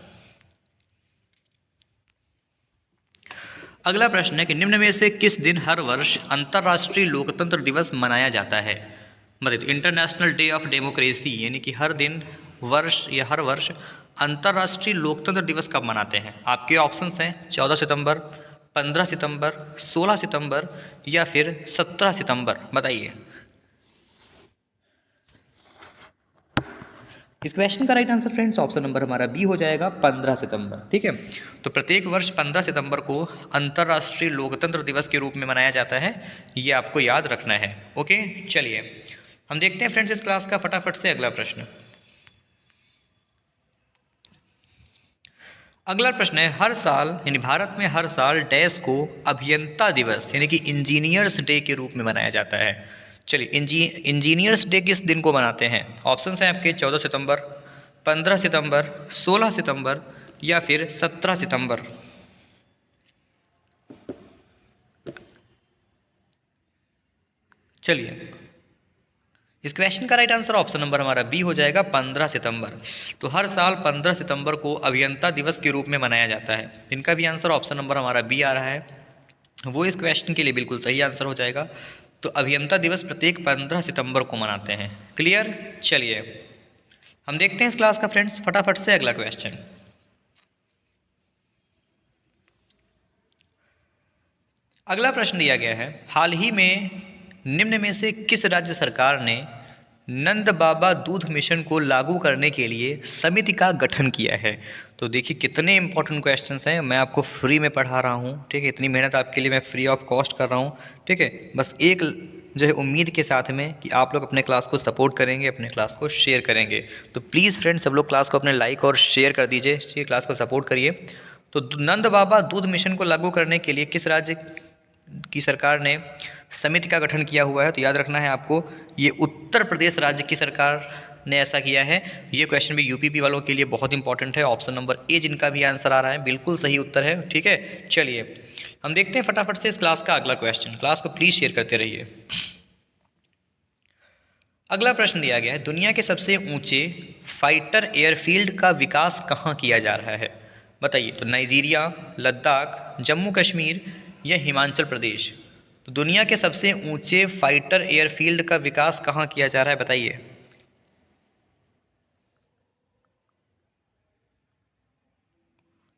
अगला प्रश्न है कि निम्न में से किस दिन हर वर्ष अंतर्राष्ट्रीय लोकतंत्र दिवस मनाया जाता है? मतलब इंटरनेशनल डे ऑफ डेमोक्रेसी, यानी कि हर दिन हर वर्ष अंतर्राष्ट्रीय लोकतंत्र दिवस कब मनाते हैं? आपके ऑप्शंस हैं 14 सितंबर, 15 सितंबर, 16 सितंबर या फिर 17 सितंबर। बताइए। इस क्वेश्चन का right answer friends option number हमारा बी हो जाएगा 15 सितंबर। ठीक है, तो प्रत्येक वर्ष 15 सितंबर को अंतर्राष्ट्रीय लोकतंत्र दिवस के रूप में मनाया जाता है, ये आपको याद रखना है। ओके, चलिए हम देखते हैं फ्रेंड्स इस क्लास का फटाफट से अगला प्रश्न। अगला प्रश्न है, हर साल यानी भारत में हर साल डैश को अभियंता दिवस यानी कि इंजीनियर्स डे के रूप में मनाया जाता है। चलिए इंजीनियर्स डे किस दिन को मनाते हैं? ऑप्शंस हैं आपके 14 सितंबर, 15 सितंबर, 16 सितंबर या फिर 17 सितंबर। चलिए, इस क्वेश्चन का राइट आंसर ऑप्शन नंबर हमारा बी हो जाएगा 15 सितंबर। तो हर साल 15 सितंबर को अभियंता दिवस के रूप में मनाया जाता है। इनका भी आंसर ऑप्शन नंबर हमारा बी आ रहा है, वो इस क्वेश्चन के लिए बिल्कुल सही आंसर हो जाएगा। तो अभियंता दिवस प्रत्येक 15 सितंबर को मनाते हैं। क्लियर? चलिए हम देखते हैं इस क्लास का फ्रेंड्स फटाफट से अगला क्वेश्चन। अगला प्रश्न दिया गया है, हाल ही में निम्न में से किस राज्य सरकार ने नंद बाबा दूध मिशन को लागू करने के लिए समिति का गठन किया है? तो देखिए कितने इंपॉर्टेंट क्वेश्चंस हैं, मैं आपको फ्री में पढ़ा रहा हूँ। ठीक है, इतनी मेहनत आपके लिए मैं फ्री ऑफ कॉस्ट कर रहा हूँ। ठीक है, बस एक जो है उम्मीद के साथ में कि आप लोग अपने क्लास को सपोर्ट करेंगे, अपने क्लास को शेयर करेंगे। तो प्लीज़ फ्रेंड्स सब लोग क्लास को अपने लाइक और शेयर कर दीजिए, ठीक, क्लास को सपोर्ट करिए। तो नंद बाबा दूध मिशन को लागू करने के लिए किस राज्य की सरकार ने समिति का गठन किया हुआ है? तो याद रखना है आपको, ये उत्तर प्रदेश राज्य की सरकार ने ऐसा किया है। ये क्वेश्चन भी यूपीपी वालों के लिए बहुत इंपॉर्टेंट है। ऑप्शन नंबर ए जिनका भी आंसर आ रहा है बिल्कुल सही उत्तर है। ठीक है, चलिए हम देखते हैं फटाफट से इस क्लास का अगला क्वेश्चन। क्लास को प्लीज शेयर करते रहिए। अगला प्रश्न दिया गया है, दुनिया के सबसे ऊंचे फाइटर एयरफील्ड का विकास कहाँ किया जा रहा है? बताइए। तो नाइजीरिया, लद्दाख, जम्मू कश्मीर या हिमाचल प्रदेश। तो दुनिया के सबसे ऊंचे फाइटर एयरफील्ड का विकास कहाँ किया जा रहा है? बताइए।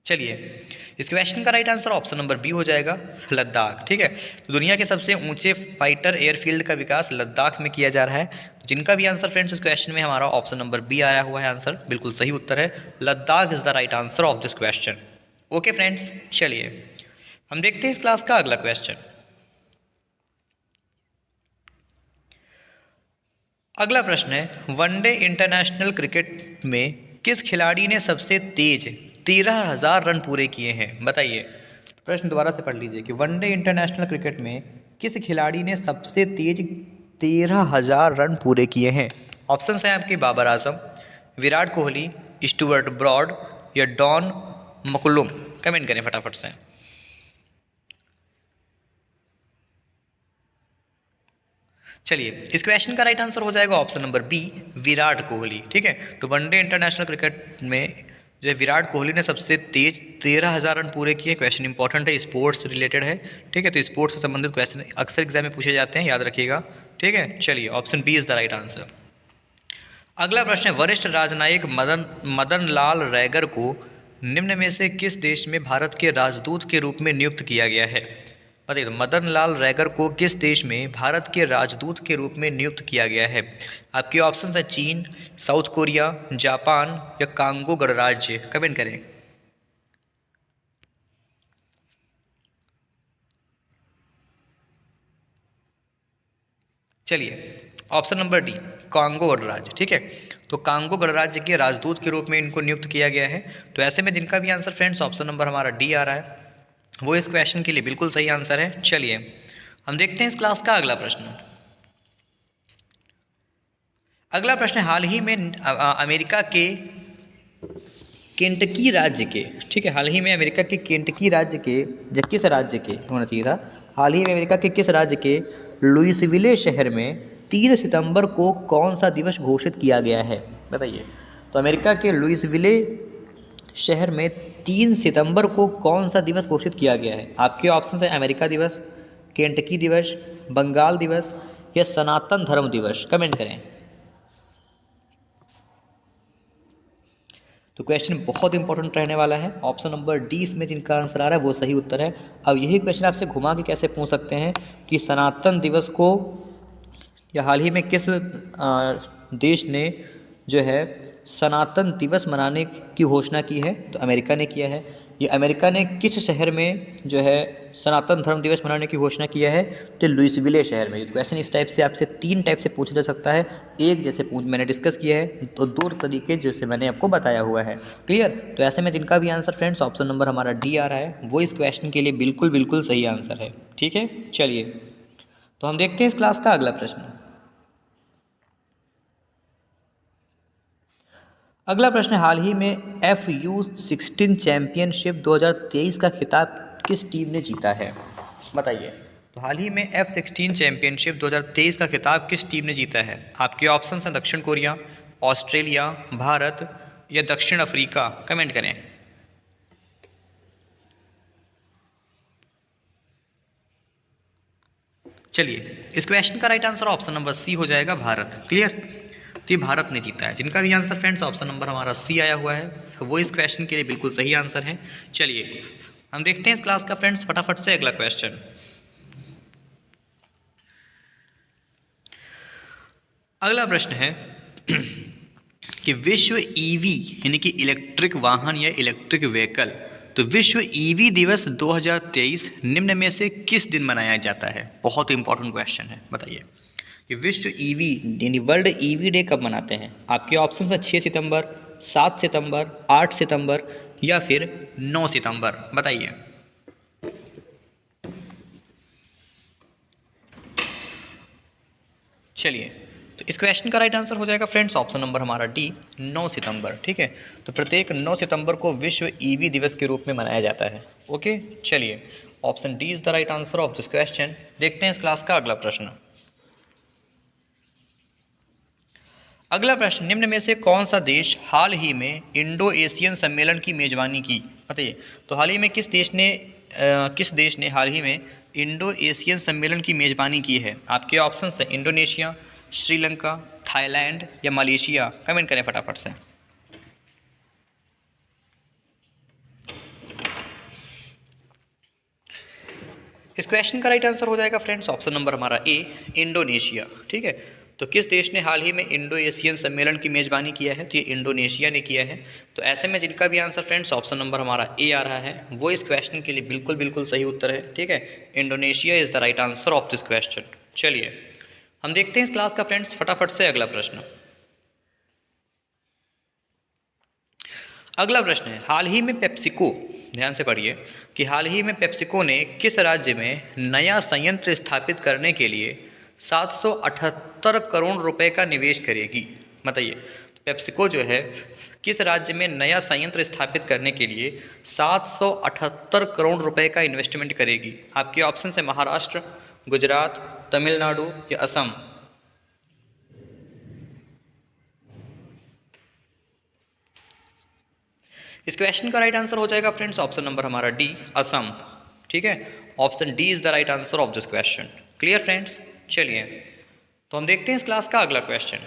चलिए, इस क्वेश्चन का right answer option number B हो जाएगा, लद्दाख। ठीक है, तो दुनिया के सबसे ऊंचे फाइटर एयरफील्ड का विकास लद्दाख में किया जा रहा है। तो जिनका भी आंसर फ्रेंड्स इस क्वेश्चन में हमारा ऑप्शन नंबर बी आया हुआ है, आंसर बिल्कुल सही उत्तर है, Ladakh is the right answer of this question. Okay friends, चलिए हम देखते हैं इस क्लास का अगला क्वेश्चन। अगला प्रश्न है, वनडे इंटरनेशनल क्रिकेट में किस खिलाड़ी ने सबसे तेज 13,000 रन पूरे किए हैं? बताइए। प्रश्न दोबारा से पढ़ लीजिए कि वनडे इंटरनेशनल क्रिकेट में किस खिलाड़ी ने सबसे तेज 13,000 रन पूरे किए हैं? ऑप्शंस हैं आपके बाबर आजम, विराट कोहली, स्टुअर्ट ब्रॉड या डॉन मकुलुम। कमेंट करें फटाफट से। चलिए, इस क्वेश्चन का राइट आंसर हो जाएगा option number B, Virat Kohli. ठीक है, तो वनडे इंटरनेशनल क्रिकेट में जो है विराट कोहली ने सबसे तेज 13,000 रन पूरे किए। क्वेश्चन इंपॉर्टेंट है, स्पोर्ट्स रिलेटेड है। ठीक है, तो स्पोर्ट्स से संबंधित क्वेश्चन अक्सर एग्जाम में पूछे जाते हैं, याद रखिएगा। ठीक है, चलिए option B is the right answer. अगला प्रश्न है, वरिष्ठ राजनयिक मदन लाल रैगर को निम्न में से किस देश में भारत के राजदूत के रूप में नियुक्त किया गया है? बताइए, मदन लाल रैगर को किस देश में भारत के राजदूत के रूप में नियुक्त किया गया है? आपके ऑप्शन है चीन, साउथ कोरिया, जापान या कांगो गणराज्य। कमेंट करें। चलिए, ऑप्शन नंबर डी, कांगो गणराज्य। ठीक है, तो कांगो गणराज्य के राजदूत के रूप में इनको नियुक्त किया गया है। तो ऐसे में जिनका भी आंसर फ्रेंड्स ऑप्शन नंबर हमारा डी आ रहा है, वो इस क्वेश्चन के लिए बिल्कुल सही आंसर है। चलिए हम देखते हैं इस क्लास का अगला प्रश्न। अगला प्रश्न हाल ही में अमेरिका के केंटकी राज्य के, ठीक है, हाल ही में अमेरिका के केंटकी राज्य के, या किस राज्य के होना चाहिए था, हाल ही में अमेरिका के किस राज्य के लुइसविले शहर में 3 सितंबर को कौन सा दिवस घोषित किया गया है? बताइए, तो अमेरिका के लुइसविले शहर में 3 सितंबर को कौन सा दिवस घोषित किया गया है? आपके ऑप्शन है अमेरिका दिवस, केंटकी दिवस, बंगाल दिवस या सनातन धर्म दिवस। कमेंट करें। तो क्वेश्चन बहुत इंपॉर्टेंट रहने वाला है। ऑप्शन नंबर डी इसमें जिनका आंसर आ रहा है वो सही उत्तर है। अब यही क्वेश्चन आपसे घुमा के कैसे पूछ सकते हैं कि सनातन दिवस को या हाल ही में किस देश ने जो है सनातन दिवस मनाने की घोषणा की है? तो अमेरिका ने किया है। ये अमेरिका ने किस शहर में जो है सनातन धर्म दिवस मनाने की घोषणा किया है? तो लुइसविले शहर में। क्वेश्चन इस टाइप से आपसे 3 टाइप से पूछा जा सकता है। एक जैसे मैंने डिस्कस किया है, तो 2 तरीके जैसे मैंने आपको बताया हुआ है। क्लियर? तो ऐसे में जिनका भी आंसर फ्रेंड्स ऑप्शन नंबर हमारा डी आ रहा है, वो इस क्वेश्चन के लिए बिल्कुल बिल्कुल सही आंसर है। ठीक है, चलिए तो हम देखते हैं इस क्लास का अगला प्रश्न। अगला प्रश्न, हाल ही में FU16 चैंपियनशिप 2023 का खिताब किस टीम ने जीता है? बताइए, तो हाल ही में F16 चैंपियनशिप 2023 का खिताब किस टीम ने जीता है? आपके ऑप्शन हैं दक्षिण कोरिया, ऑस्ट्रेलिया, भारत या दक्षिण अफ्रीका। कमेंट करें। चलिए, इस क्वेश्चन का right answer option number C हो जाएगा, भारत। क्लियर? तो ये भारत ने जीता है। जिनका भी आंसर फ्रेंड्स ऑप्शन नंबर हमारा सी आया हुआ है, वो इस क्वेश्चन के लिए बिल्कुल सही आंसर है। चलिए हम देखते हैं इस क्लास का फ्रेंड्स फटाफट से अगला क्वेश्चन। अगला प्रश्न है कि विश्व ईवी यानी कि इलेक्ट्रिक वाहन या इलेक्ट्रिक व्हीकल, तो विश्व ईवी दिवस 2023 निम्न में से किस दिन मनाया जाता है? बहुत इंपॉर्टेंट क्वेश्चन है, बताइए कि विश्व ईवी यानी वर्ल्ड ईवी डे कब मनाते हैं? आपके ऑप्शन है 6 सितंबर, 7 सितंबर, 8 सितंबर या फिर 9 सितंबर। बताइए। चलिए, तो इस क्वेश्चन का राइट आंसर हो जाएगा फ्रेंड्स ऑप्शन नंबर हमारा डी, 9 सितंबर। ठीक है, तो प्रत्येक 9 सितंबर को विश्व ईवी दिवस के रूप में मनाया जाता है। ओके, चलिए option D is the right answer of this question. देखते हैं इस क्लास का अगला प्रश्न। अगला प्रश्न, निम्न में से कौन सा देश हाल ही में इंडो एशियन सम्मेलन की मेजबानी की? बताइए, तो हाल ही में किस देश ने हाल ही में इंडो एशियन सम्मेलन की मेजबानी की है? आपके ऑप्शन हैं इंडोनेशिया, श्रीलंका, थाईलैंड या मलेशिया। कमेंट करें फटाफट से। इस क्वेश्चन का राइट आंसर हो जाएगा फ्रेंड्स ऑप्शन नंबर हमारा ए, इंडोनेशिया। ठीक है, तो किस देश ने हाल ही में इंडो एशियन सम्मेलन की मेजबानी किया है? तो ये इंडोनेशिया ने किया है। तो ऐसे में जिनका भी आंसर फ्रेंड्स ऑप्शन नंबर हमारा ए आ रहा है, वो इस क्वेश्चन के लिए बिल्कुल बिल्कुल सही उत्तर है। ठीक है, Indonesia is the right answer of this question. चलिए हम देखते हैं इस क्लास का फ्रेंड्स फटाफट से अगला प्रश्न। अगला प्रश्न है, हाल ही में पेप्सिको, ध्यान से पढ़िए कि हाल ही में पेप्सिको ने किस राज्य में नया संयंत्र स्थापित करने के लिए 778 करोड़ रुपए का निवेश करेगी? बताइए, तो पेप्सिको जो है किस राज्य में नया संयंत्र स्थापित करने के लिए 778 करोड़ रुपए का इन्वेस्टमेंट करेगी? आपके ऑप्शन है महाराष्ट्र, गुजरात, तमिलनाडु या असम। इस क्वेश्चन का राइट आंसर हो जाएगा फ्रेंड्स ऑप्शन नंबर हमारा डी, असम। ठीक है, option D is the right answer of this question. Clear friends? चलिए तो हम देखते हैं इस क्लास का अगला क्वेश्चन।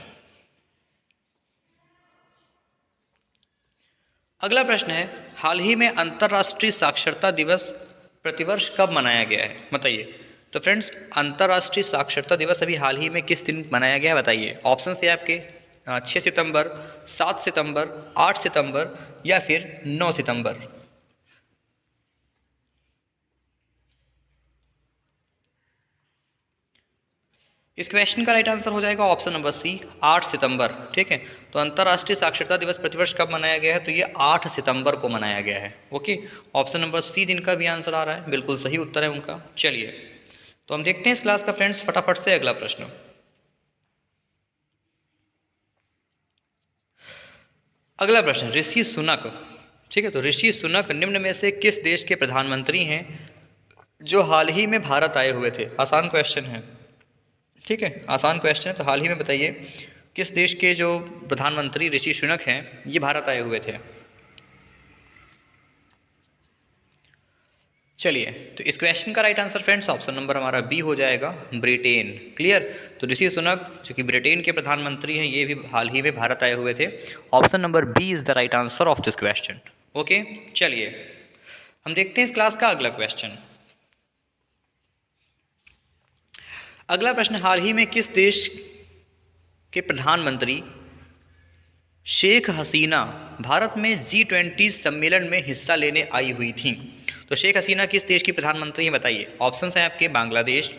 अगला प्रश्न है, हाल ही में अंतर्राष्ट्रीय साक्षरता दिवस प्रतिवर्ष कब मनाया गया है? बताइए। तो फ्रेंड्स, अंतर्राष्ट्रीय साक्षरता दिवस अभी हाल ही में किस दिन मनाया गया है? बताइए। ऑप्शन थे आपके 6 सितंबर, 7 सितंबर, 8 सितंबर या फिर 9 सितंबर। इस क्वेश्चन का राइट आंसर हो जाएगा ऑप्शन नंबर सी, 8 सितंबर। ठीक है, तो अंतर्राष्ट्रीय साक्षरता दिवस प्रतिवर्ष कब मनाया गया है? तो ये 8 सितंबर को मनाया गया है। ओके, ऑप्शन नंबर सी जिनका भी आंसर आ रहा है बिल्कुल सही उत्तर है उनका। चलिए, तो हम देखते हैं इस क्लास का फ्रेंड्स फटाफट से अगला प्रश्न। अगला प्रश्न, ऋषि सुनक। ठीक है, तो ऋषि सुनक निम्न में से किस देश के प्रधानमंत्री हैं जो हाल ही में भारत आए हुए थे? आसान क्वेश्चन है। ठीक है, आसान क्वेश्चन है। तो हाल ही में बताइए किस देश के जो प्रधानमंत्री ऋषि सुनक हैं ये भारत आए हुए थे? चलिए, तो इस क्वेश्चन का right answer friends option number हमारा बी हो जाएगा, ब्रिटेन। क्लियर? तो ऋषि सुनक जो कि ब्रिटेन के प्रधानमंत्री हैं ये भी हाल ही में भारत आए हुए थे। Option number B is the right answer of this question. Okay, चलिए हम देखते हैं इस क्लास का अगला क्वेश्चन। अगला प्रश्न, हाल ही में किस देश के प्रधानमंत्री शेख हसीना भारत में G20 सम्मेलन में हिस्सा लेने आई हुई थी? तो शेख हसीना किस देश की प्रधानमंत्री हैं? बताइए। ऑप्शन हैं आपके बांग्लादेश,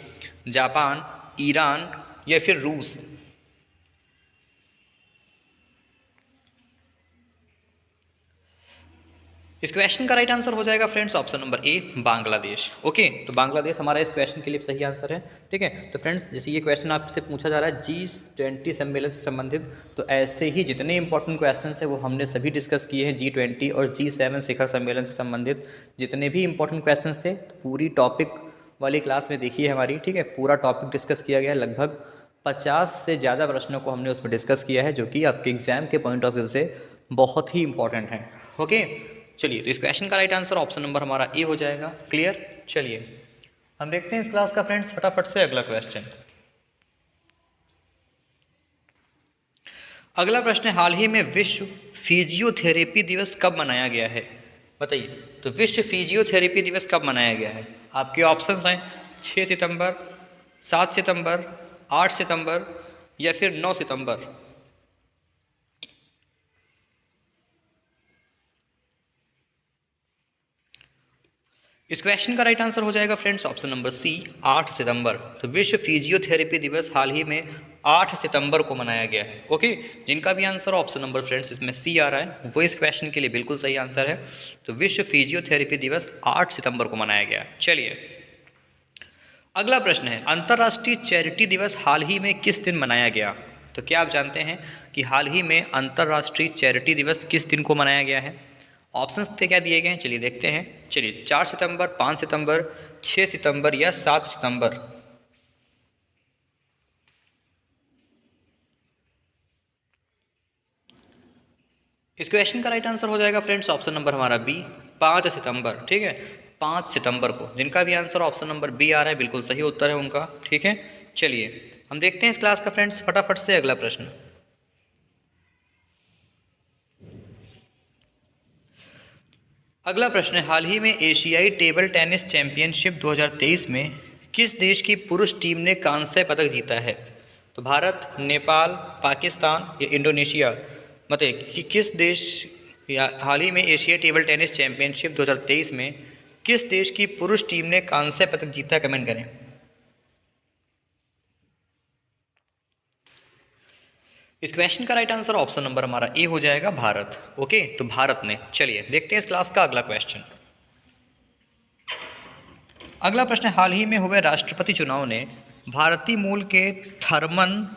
जापान, ईरान या फिर रूस। इस क्वेश्चन का राइट आंसर हो जाएगा friends option number A, Bangladesh. Okay, तो बांग्लादेश हमारा इस क्वेश्चन के लिए सही आंसर है। ठीक है, तो फ्रेंड्स जैसे ये क्वेश्चन आपसे पूछा जा रहा है G20 सम्मेलन से संबंधित, तो ऐसे ही जितने इंपॉर्टेंट क्वेश्चन हैं वो हमने सभी डिस्कस किए हैं। G20 और G7 शिखर सम्मेलन से संबंधित जितने भी इंपॉर्टेंट क्वेश्चन थे पूरी टॉपिक वाली क्लास में देखिए हमारी। ठीक है, पूरा टॉपिक डिस्कस किया गया है। लगभग 50 से ज़्यादा प्रश्नों को हमने उसमें डिस्कस किया है जो कि आपके एग्जाम के पॉइंट ऑफ व्यू से बहुत ही इंपॉर्टेंट हैं। ओके, चलिए, तो इस क्वेश्चन का राइट आंसर ऑप्शन नंबर हमारा ए हो जाएगा। क्लियर? चलिए हम देखते हैं इस क्लास का फ्रेंड्स फटाफट से अगला क्वेश्चन। अगला प्रश्न है, हाल ही में विश्व फिजियोथेरेपी दिवस कब मनाया गया है? बताइए। तो विश्व फिजियोथेरेपी दिवस कब मनाया गया है? आपके ऑप्शंस हैं 6 सितंबर, 7 सितंबर, 8 सितंबर या फिर 9 सितंबर। इस क्वेश्चन का राइट आंसर हो जाएगा फ्रेंड्स ऑप्शन नंबर सी, 8 सितंबर। तो विश्व फिजियोथेरेपी दिवस हाल ही में 8 सितंबर को मनाया गया है। ओके, जिनका भी आंसर ऑप्शन नंबर फ्रेंड्स इसमें सी आ रहा है वो इस क्वेश्चन के लिए बिल्कुल सही आंसर है। तो विश्व फिजियोथेरेपी दिवस 8 सितंबर को मनाया गया। चलिए अगला प्रश्न है, अंतर्राष्ट्रीय चैरिटी दिवस हाल ही में किस दिन मनाया गया? तो क्या आप जानते हैं कि हाल ही में अंतर्राष्ट्रीय चैरिटी दिवस किस दिन को मनाया गया है? ऑप्शंस थे क्या दिए गए हैं, चलिए देखते हैं। चलिए 4 सितंबर, 5 सितंबर, 6 सितंबर या 7 सितंबर। इस क्वेश्चन का राइट आंसर हो जाएगा फ्रेंड्स ऑप्शन नंबर हमारा बी, 5 सितंबर। ठीक है, 5 सितंबर को। जिनका भी आंसर ऑप्शन नंबर बी आ रहा है बिल्कुल सही उत्तर है उनका। ठीक है, चलिए हम देखते हैं इस क्लास का फ्रेंड्स फटाफट से अगला प्रश्न। अगला प्रश्न है, हाल ही में एशियाई टेबल टेनिस चैंपियनशिप 2023 में किस देश की पुरुष टीम ने कांस्य पदक जीता है? तो भारत, नेपाल, पाकिस्तान या इंडोनेशिया। मतलब कि किस देश या हाल ही में एशियाई टेबल टेनिस चैंपियनशिप 2023 में किस देश की पुरुष टीम ने कांस्य पदक जीता है? कमेंट करें। इस क्वेश्चन का राइट आंसर ऑप्शन नंबर हमारा ए हो जाएगा, भारत। ओके, तो भारत ने। चलिए देखते हैं इस क्लास का अगला क्वेश्चन। अगला प्रश्न, हाल ही में हुए राष्ट्रपति चुनाव ने भारतीय मूल के थरमन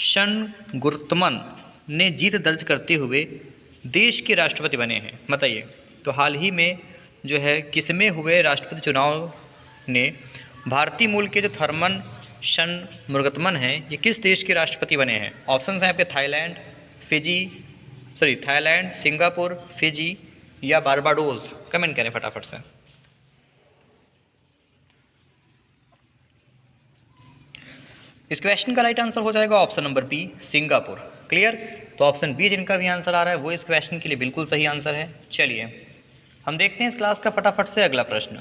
शनगुर्तमन ने जीत दर्ज करते हुए देश के राष्ट्रपति बने हैं। बताइए। तो हाल ही में जो है किसमें हुए राष्ट्रपति चुनाव ने भारतीय मूल के जो थरमन शनमुगातमन हैं ये किस देश के राष्ट्रपति बने हैं? ऑप्शंस हैं आपके थाईलैंड, सिंगापुर, फिजी या बारबाडोस। कमेंट करें फटाफट से। इस क्वेश्चन का राइट आंसर हो जाएगा option number B, Singapore. Clear. तो ऑप्शन बी जिनका भी आंसर आ रहा है वो इस क्वेश्चन के लिए बिल्कुल सही आंसर है। चलिए हम देखते हैं इस क्लास का फटाफट से अगला प्रश्न।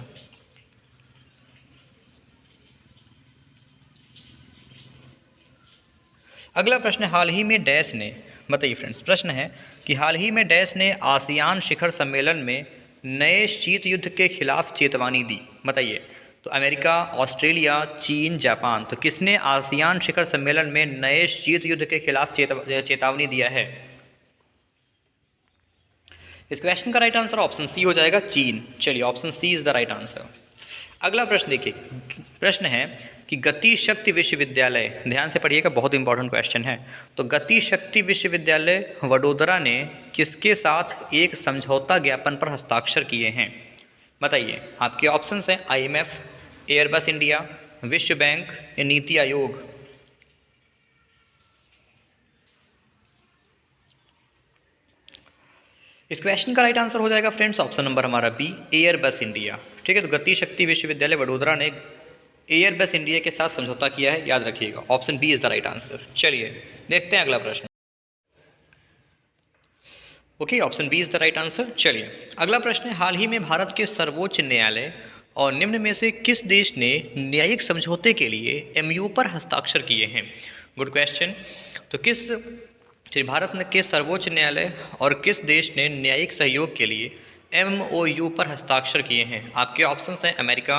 अगला प्रश्न, हाल ही में डैश ने, बताइए फ्रेंड्स, प्रश्न है कि हाल ही में डैश ने आसियान शिखर सम्मेलन में नए शीत युद्ध के खिलाफ चेतावनी दी। बताइए। तो अमेरिका, ऑस्ट्रेलिया, चीन, जापान, तो किसने आसियान शिखर सम्मेलन में नए शीत युद्ध के खिलाफ चेतावनी दिया है? इस क्वेश्चन का राइट आंसर ऑप्शन सी हो जाएगा, चीन। चलिए option C is the right answer. अगला प्रश्न देखिए, प्रश्न है कि गति शक्ति विश्वविद्यालय, ध्यान से पढ़िएगा, बहुत इंपॉर्टेंट क्वेश्चन है। तो गति शक्ति विश्वविद्यालय वडोदरा ने किसके साथ एक समझौता ज्ञापन पर हस्ताक्षर किए हैं? बताइए। आपके ऑप्शंस हैं आईएमएफ, एयरबस इंडिया, विश्व बैंक या नीति आयोग। इस क्वेश्चन का राइट आंसर हो जाएगा फ्रेंड्स ऑप्शन नंबर हमारा बी, एयरबस इंडिया। ठीक है। तो गति शक्ति विश्वविद्यालय वडोदरा ने एयरबस इंडिया के साथ समझौता किया है, याद रखिएगा। Option B is the right answer. चलिए देखते हैं अगला प्रश्न। Okay, option B is the right answer. चलिए अगला प्रश्न है, हाल ही में भारत के सर्वोच्च न्यायालय और निम्न में से किस देश ने न्यायिक समझौते के लिए एमयू पर हस्ताक्षर किए हैं? Good question. तो किस भारत के सर्वोच्च न्यायालय और किस देश ने न्यायिक सहयोग के लिए एमओयू पर हस्ताक्षर किए हैं? आपके ऑप्शंस हैं अमेरिका,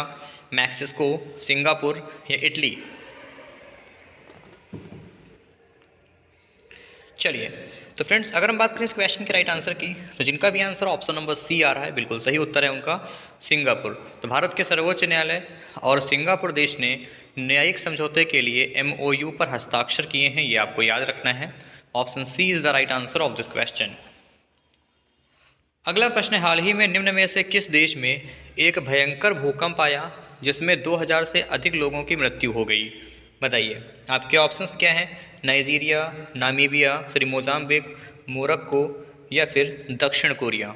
मैक्सिको, सिंगापुर या इटली। चलिए तो फ्रेंड्स अगर हम बात करें इस क्वेश्चन के राइट आंसर की, तो जिनका भी आंसर ऑप्शन नंबर सी आ रहा है, बिल्कुल सही उत्तर है उनका, सिंगापुर। तो भारत के सर्वोच्च न्यायालय और सिंगापुर देश ने न्यायिक समझौते के लिए एमओयू पर हस्ताक्षर किए हैं, ये आपको याद रखना है। Option C is the right answer of this question. अगला प्रश्न, हाल ही में निम्न में से किस देश में एक भयंकर भूकंप आया जिसमें 2000 से अधिक लोगों की मृत्यु हो गई? बताइए। आपके ऑप्शंस क्या हैं? नाइजीरिया, नामीबिया, मोजाम्बिक, मोरक्को या फिर दक्षिण कोरिया।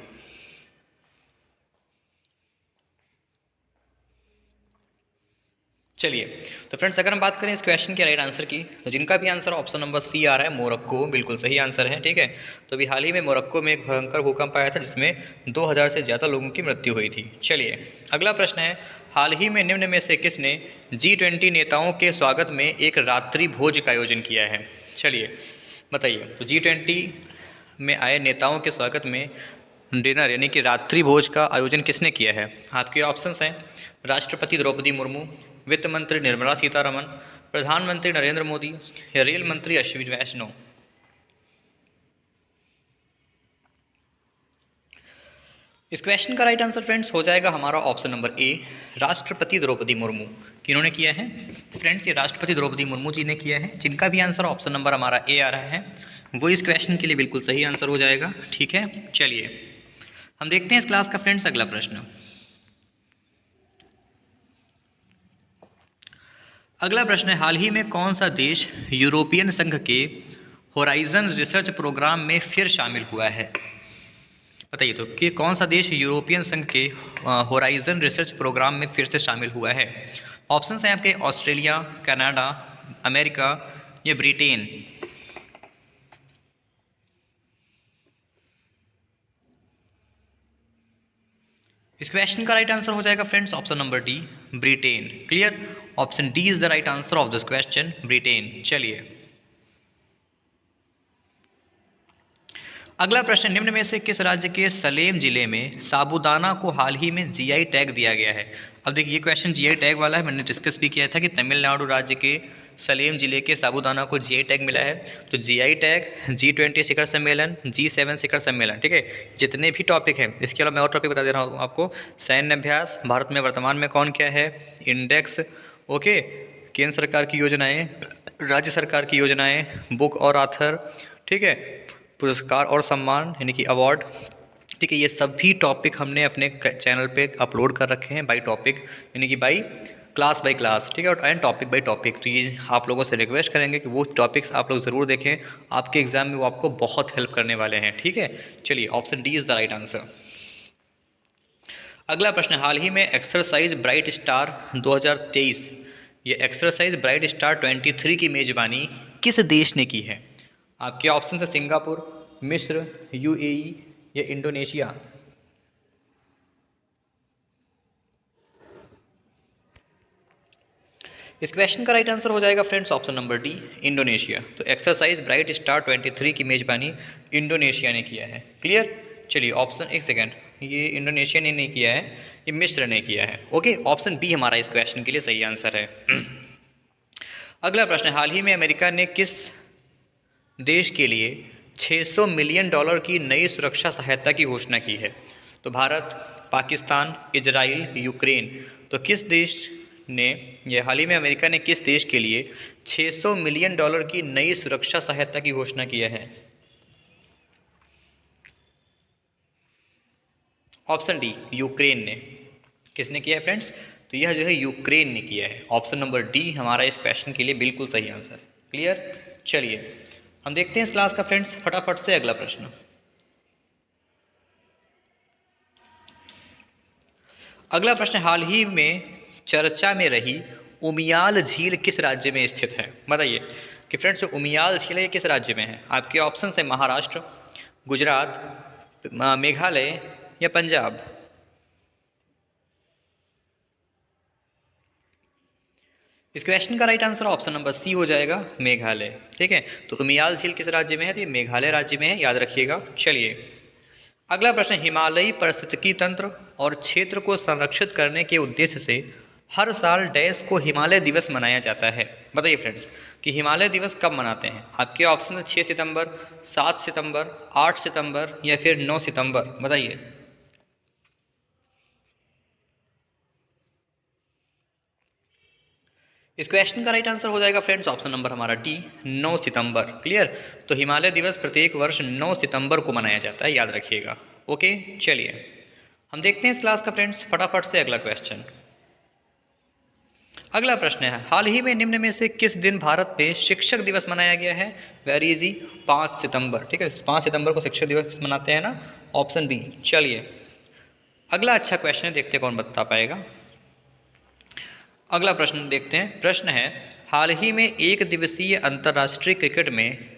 चलिए तो फ्रेंड्स अगर हम बात करें इस क्वेश्चन के राइट आंसर की, तो जिनका भी आंसर ऑप्शन नंबर सी आ रहा है, मोरक्को, बिल्कुल सही आंसर है। ठीक है। तो अभी हाल ही में मोरक्को में एक भयंकर भूकंप आया था जिसमें 2000 से ज़्यादा लोगों की मृत्यु हुई थी। चलिए अगला प्रश्न है, हाल ही में निम्न में से किसने G20 नेताओं के स्वागत में एक रात्रि भोज का आयोजन किया है? चलिए बताइए। तो G20 में आए नेताओं के स्वागत में डिनर यानी कि रात्रि भोज का आयोजन किसने किया है? आपके ऑप्शंस हैं राष्ट्रपति द्रौपदी मुर्मू, वित्त मंत्री निर्मला सीतारमण, प्रधानमंत्री नरेंद्र मोदी या रेल मंत्री अश्विनी वैष्णव। इस क्वेश्चन का राइट आंसर फ्रेंड्स हो जाएगा हमारा ऑप्शन नंबर ए, राष्ट्रपति द्रौपदी मुर्मू। किन्होंने किया है फ्रेंड्स? ये राष्ट्रपति द्रौपदी मुर्मू जी ने किया है। जिनका भी आंसर ऑप्शन नंबर हमारा ए आ रहा है वो इस क्वेश्चन के लिए बिल्कुल सही आंसर हो जाएगा। ठीक है। चलिए हम देखते हैं इस क्लास का फ्रेंड्स अगला प्रश्न। अगला प्रश्न है, हाल ही में कौन सा देश यूरोपियन संघ के होराइजन रिसर्च प्रोग्राम में फिर शामिल हुआ है? बताइए। तो कि कौन सा देश यूरोपियन संघ के होराइजन रिसर्च प्रोग्राम में फिर से शामिल हुआ है? ऑप्शंस हैं आपके ऑस्ट्रेलिया, कनाडा, अमेरिका या ब्रिटेन। इस क्वेश्चन का राइट आंसर हो जाएगा friends option number D, Britain. Clear. Option D is the right answer of this question, Britain. चलिए अगला प्रश्न, निम्न में से किस राज्य के सलेम जिले में साबूदाना को हाल ही में जीआई टैग दिया गया है? अब देखिए ये क्वेश्चन जीआई टैग वाला है, मैंने डिस्कस भी किया था कि तमिलनाडु राज्य के सलेम जिले के साबूदाना को जीआई टैग मिला है। तो जीआई टैग, G20 शिखर सम्मेलन, G7 शिखर सम्मेलन, ठीक है, जितने भी टॉपिक हैं। इसके अलावा मैं और टॉपिक बता दे रहा हूँ आपको, सैन्य अभ्यास, भारत में वर्तमान में कौन क्या है, इंडेक्स, ओके, केंद्र सरकार की योजनाएं, राज्य सरकार की योजनाएं, बुक और आथर, ठीक है, पुरस्कार और सम्मान यानी कि अवार्ड, ठीक है, ये सभी टॉपिक हमने अपने चैनल पे अपलोड कर रखे हैं बाई टॉपिक यानी कि बाई क्लास, ठीक है, एंड टॉपिक बाई टॉपिक। तो ये आप लोगों से रिक्वेस्ट करेंगे कि वो टॉपिक्स आप लोग ज़रूर देखें, आपके एग्जाम में वो आपको बहुत हेल्प करने वाले हैं। ठीक है। चलिए option D is the right answer. अगला प्रश्न, हाल ही में एक्सरसाइज ब्राइट स्टार 2023 ये एक्सरसाइज ब्राइट स्टार 23 की मेज़बानी किस देश ने की है? आपके ऑप्शन है सिंगापुर, मिस्र, यूएई या इंडोनेशिया। इस क्वेश्चन का राइट आंसर हो जाएगा friends option number D, Indonesia. तो एक्सरसाइज ब्राइट स्टार 23 की मेज़बानी इंडोनेशिया ने किया है। क्लियर? चलिए ऑप्शन, एक सेकेंड, ये इंडोनेशिया ने नहीं किया है, ये मिस्र ने किया है। ओके, ऑप्शन बी हमारा इस क्वेश्चन के लिए सही आंसर है। अगला प्रश्न, हाल ही में अमेरिका ने किस देश के लिए $600 मिलियन की नई सुरक्षा सहायता की घोषणा की है? तो भारत, पाकिस्तान, इजराइल, यूक्रेन। तो किस देश ने, ये हाल ही में अमेरिका ने किस देश के लिए $600 मिलियन की नई सुरक्षा सहायता की घोषणा किया है? ऑप्शन डी, यूक्रेन ने। किसने किया है फ्रेंड्स? तो यह जो है यूक्रेन ने किया है। ऑप्शन नंबर डी हमारा इस क्वेश्चन के लिए बिल्कुल सही आंसर। क्लियर? चलिए हम देखते हैं इस क्लास का फ्रेंड्स फटाफट से अगला प्रश्न। अगला प्रश्न, हाल ही में चर्चा में रही उमियाल झील किस राज्य में स्थित है? बताइए कि फ्रेंड्स जो उमियाल झील है किस राज्य में है? आपके ऑप्शन है महाराष्ट्र, गुजरात, मेघालय या पंजाब। इस क्वेश्चन का right answer option number C हो जाएगा, मेघालय। ठीक है, तो उमियाल झील किस राज्य में है? तो ये मेघालय राज्य में है, याद रखिएगा। चलिए अगला प्रश्न, हिमालयी पारिस्थितिकी तंत्र और क्षेत्र को संरक्षित करने के उद्देश्य से हर साल डैश को हिमालय दिवस मनाया जाता है? बताइए फ्रेंड्स कि हिमालय दिवस कब मनाते हैं? आपके ऑप्शन है 6 सितंबर, 7 सितंबर, 8 सितंबर या फिर 9 सितंबर। बताइए। इस क्वेश्चन का राइट आंसर हो जाएगा फ्रेंड्स ऑप्शन नंबर हमारा डी, 9 सितंबर। क्लियर? तो हिमालय दिवस प्रत्येक वर्ष 9 सितंबर को मनाया जाता है, याद रखिएगा। ओके, चलिए हम देखते हैं इस क्लास का फ्रेंड्स फटाफट से अगला क्वेश्चन। अगला प्रश्न है, हाल ही में निम्न में से किस दिन भारत में शिक्षक दिवस मनाया गया है? वेरी इजी, 5 सितंबर। ठीक है, 5 सितंबर को शिक्षक दिवस मनाते हैं ना, ऑप्शन बी। चलिए अगला अच्छा क्वेश्चन है, देखते हैं कौन बता पाएगा। अगला प्रश्न देखते हैं। प्रश्न है, हाल ही में एक दिवसीय अंतर्राष्ट्रीय क्रिकेट में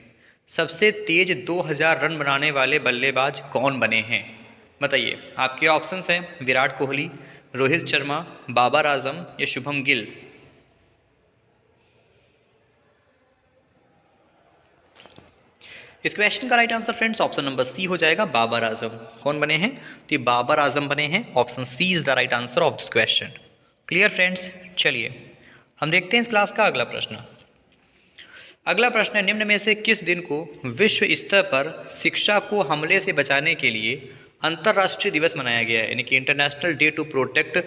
सबसे तेज 2000 रन बनाने वाले बल्लेबाज कौन बने हैं? बताइए। आपके ऑप्शंस हैं विराट कोहली, रोहित शर्मा, बाबर आजम या शुभम गिल। इस क्वेश्चन का right answer friends option number C हो जाएगा, बाबर आजम। कौन बने हैं? तो बाबर आजम बने हैं। Option C is the right answer of this question. Clear friends? चलिए हम देखते हैं इस क्लास का अगला प्रश्न। अगला प्रश्न है, निम्न में से किस दिन को विश्व स्तर पर शिक्षा को हमले से बचाने के लिए अंतर्राष्ट्रीय दिवस मनाया गया है? यानी कि international day to protect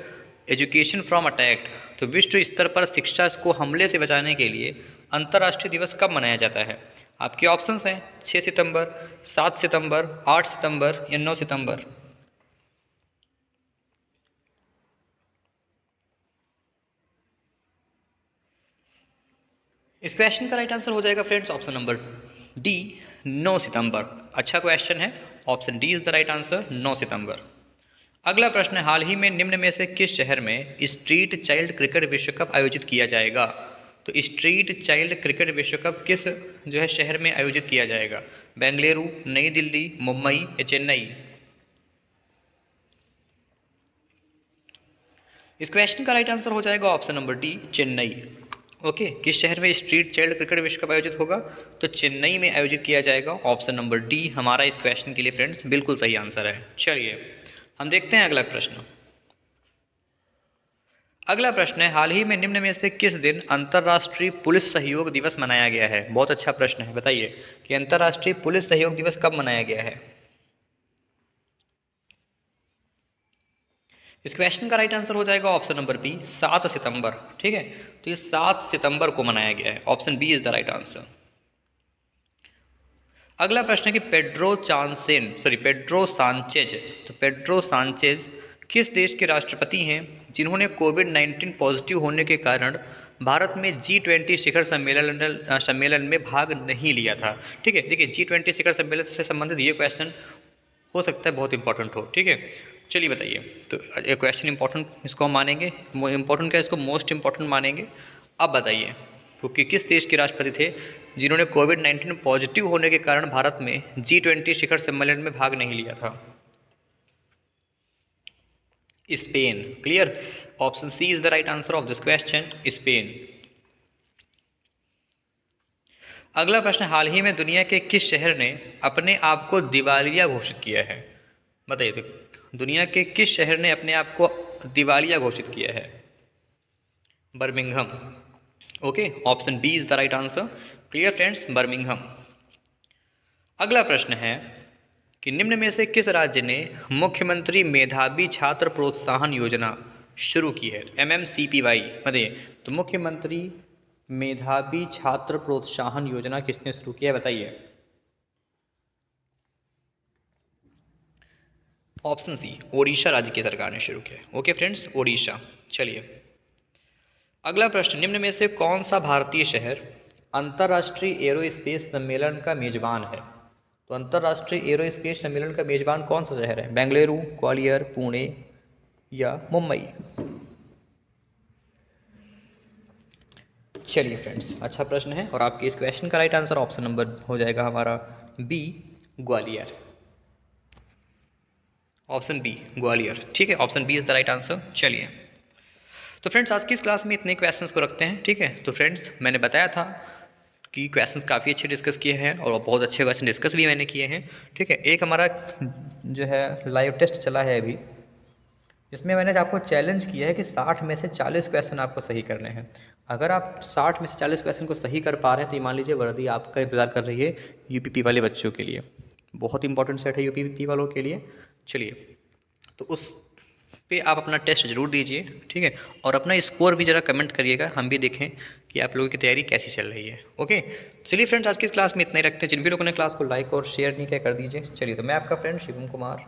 education from attack. तो विश्व स्तर पर शिक्षा को हमले से बचाने के लिए अंतर्राष्ट्रीय दिवस कब मनाया जाता है? आपके ऑप्शंस हैं 6 सितंबर, 7 सितंबर, 8 सितंबर या 9 सितंबर। इस क्वेश्चन का राइट आंसर हो जाएगा फ्रेंड्स ऑप्शन नंबर डी, 9 सितंबर। अच्छा क्वेश्चन है, option D is the right answer, 9 सितंबर। अगला प्रश्न है, हाल ही में निम्न में से किस शहर में स्ट्रीट चाइल्ड क्रिकेट विश्व कप आयोजित किया जाएगा? तो स्ट्रीट चाइल्ड क्रिकेट विश्व कप किस जो है शहर में आयोजित किया जाएगा? बेंगलुरु, नई दिल्ली, मुंबई या चेन्नई। इस क्वेश्चन का राइट आंसर हो जाएगा option number D, Chennai. Okay, किस शहर में स्ट्रीट चाइल्ड क्रिकेट विश्व कप आयोजित होगा? तो चेन्नई में आयोजित किया जाएगा। ऑप्शन नंबर डी हमारा इस क्वेश्चन के लिए फ्रेंड्स बिल्कुल सही आंसर है। चलिए हम देखते हैं अगला प्रश्न। अगला प्रश्न है, हाल ही में निम्न में से किस दिन अंतर्राष्ट्रीय पुलिस सहयोग दिवस मनाया गया है? बहुत अच्छा प्रश्न है, बताइए कि अंतर्राष्ट्रीय पुलिस सहयोग दिवस कब मनाया गया है? इस क्वेश्चन का राइट आंसर हो जाएगा ऑप्शन नंबर बी, 7 सितंबर। ठीक है, तो ये 7 सितंबर को मनाया गया है। Option B is the right answer. अगला प्रश्न है कि पेड्रो सांचेज, तो पेड्रो सांचेज किस देश के राष्ट्रपति हैं जिन्होंने कोविड-19 पॉजिटिव होने के कारण भारत में G20 शिखर सम्मेलन में भाग नहीं लिया था? ठीक है, देखिए G20 शिखर सम्मेलन से संबंधित ये क्वेश्चन हो सकता है बहुत इंपॉर्टेंट हो। ठीक है, चलिए बताइए। तो ये क्वेश्चन इंपॉर्टेंट इसको हम मानेंगे, इंपॉर्टेंट क्या इसको मोस्ट इंपॉर्टेंट मानेंगे। अब बताइए वो कि किस देश के राष्ट्रपति थे जिन्होंने कोविड-19 पॉजिटिव होने के कारण भारत में G20 शिखर सम्मेलन में भाग नहीं लिया था? Spain. Clear. Option C is the right answer of this question, Spain. अगला प्रश्न, हाल ही में दुनिया के किस शहर ने अपने आप को दिवालिया घोषित किया है? बताइए तो दुनिया के किस शहर ने अपने आप को दिवालिया घोषित किया है? Birmingham. Okay, option B is the right answer. Clear friends, Birmingham. अगला प्रश्न है कि निम्न में से किस राज्य ने मुख्यमंत्री मेधावी छात्र प्रोत्साहन योजना शुरू की है? MMCPY। बताइए तो मुख्यमंत्री मेधावी छात्र प्रोत्साहन योजना किसने शुरू किया है? बताइए। ऑप्शन सी, ओडिशा राज्य की सरकार ने शुरू किया। Okay friends, Odisha. चलिए अगला प्रश्न, निम्न में से कौन सा भारतीय शहर अंतर्राष्ट्रीय एरोस्पेस सम्मेलन का मेजबान है? तो अंतर्राष्ट्रीय एरोस्पेस सम्मेलन का मेजबान कौन सा शहर है? बेंगलुरु, ग्वालियर, पुणे या मुंबई? चलिए फ्रेंड्स, अच्छा प्रश्न है और आपके इस क्वेश्चन का राइट आंसर ऑप्शन नंबर हो जाएगा हमारा B, Gwalior. Option B, Gwalior. ठीक है, option B is the right answer. चलिए तो फ्रेंड्स आज की इस क्लास में इतने क्वेश्चंस को रखते हैं। ठीक है, तो फ्रेंड्स मैंने बताया था कि क्वेश्चंस काफ़ी अच्छे डिस्कस किए हैं और बहुत अच्छे क्वेश्चन डिस्कस भी मैंने किए हैं। ठीक है, एक हमारा जो है लाइव टेस्ट चला है अभी, इसमें मैंने आपको चैलेंज किया है कि 60 में से 40 क्वेश्चन आपको सही करने हैं। अगर आप 60 में से 40 क्वेश्चन को सही कर पा रहे हैं तो ये मान लीजिए वर्दी आपका इंतज़ार कर रही है यूपीपी वाले बच्चों के लिए। बहुत इंपॉर्टेंट सेट है यूपीपी वालों के लिए। चलिए तो उस पे आप अपना टेस्ट ज़रूर दीजिए। ठीक है, और अपना स्कोर भी ज़रा कमेंट करिएगा, हम भी देखें कि आप लोगों की तैयारी कैसी चल रही है। ओके, चलिए फ्रेंड्स आज की इस क्लास में इतना ही रखते हैं। जिन भी लोगों ने क्लास को लाइक और शेयर नहीं किया कर दीजिए। चलिए तो मैं आपका फ्रेंड शिवम कुमार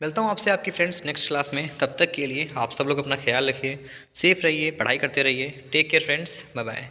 मिलता हूँ आपसे आपकी फ्रेंड्स नेक्स्ट क्लास में। तब तक के लिए आप सब लोग अपना ख्याल रखिए, सेफ रहिए, पढ़ाई करते रहिए। Take care friends, bye bye.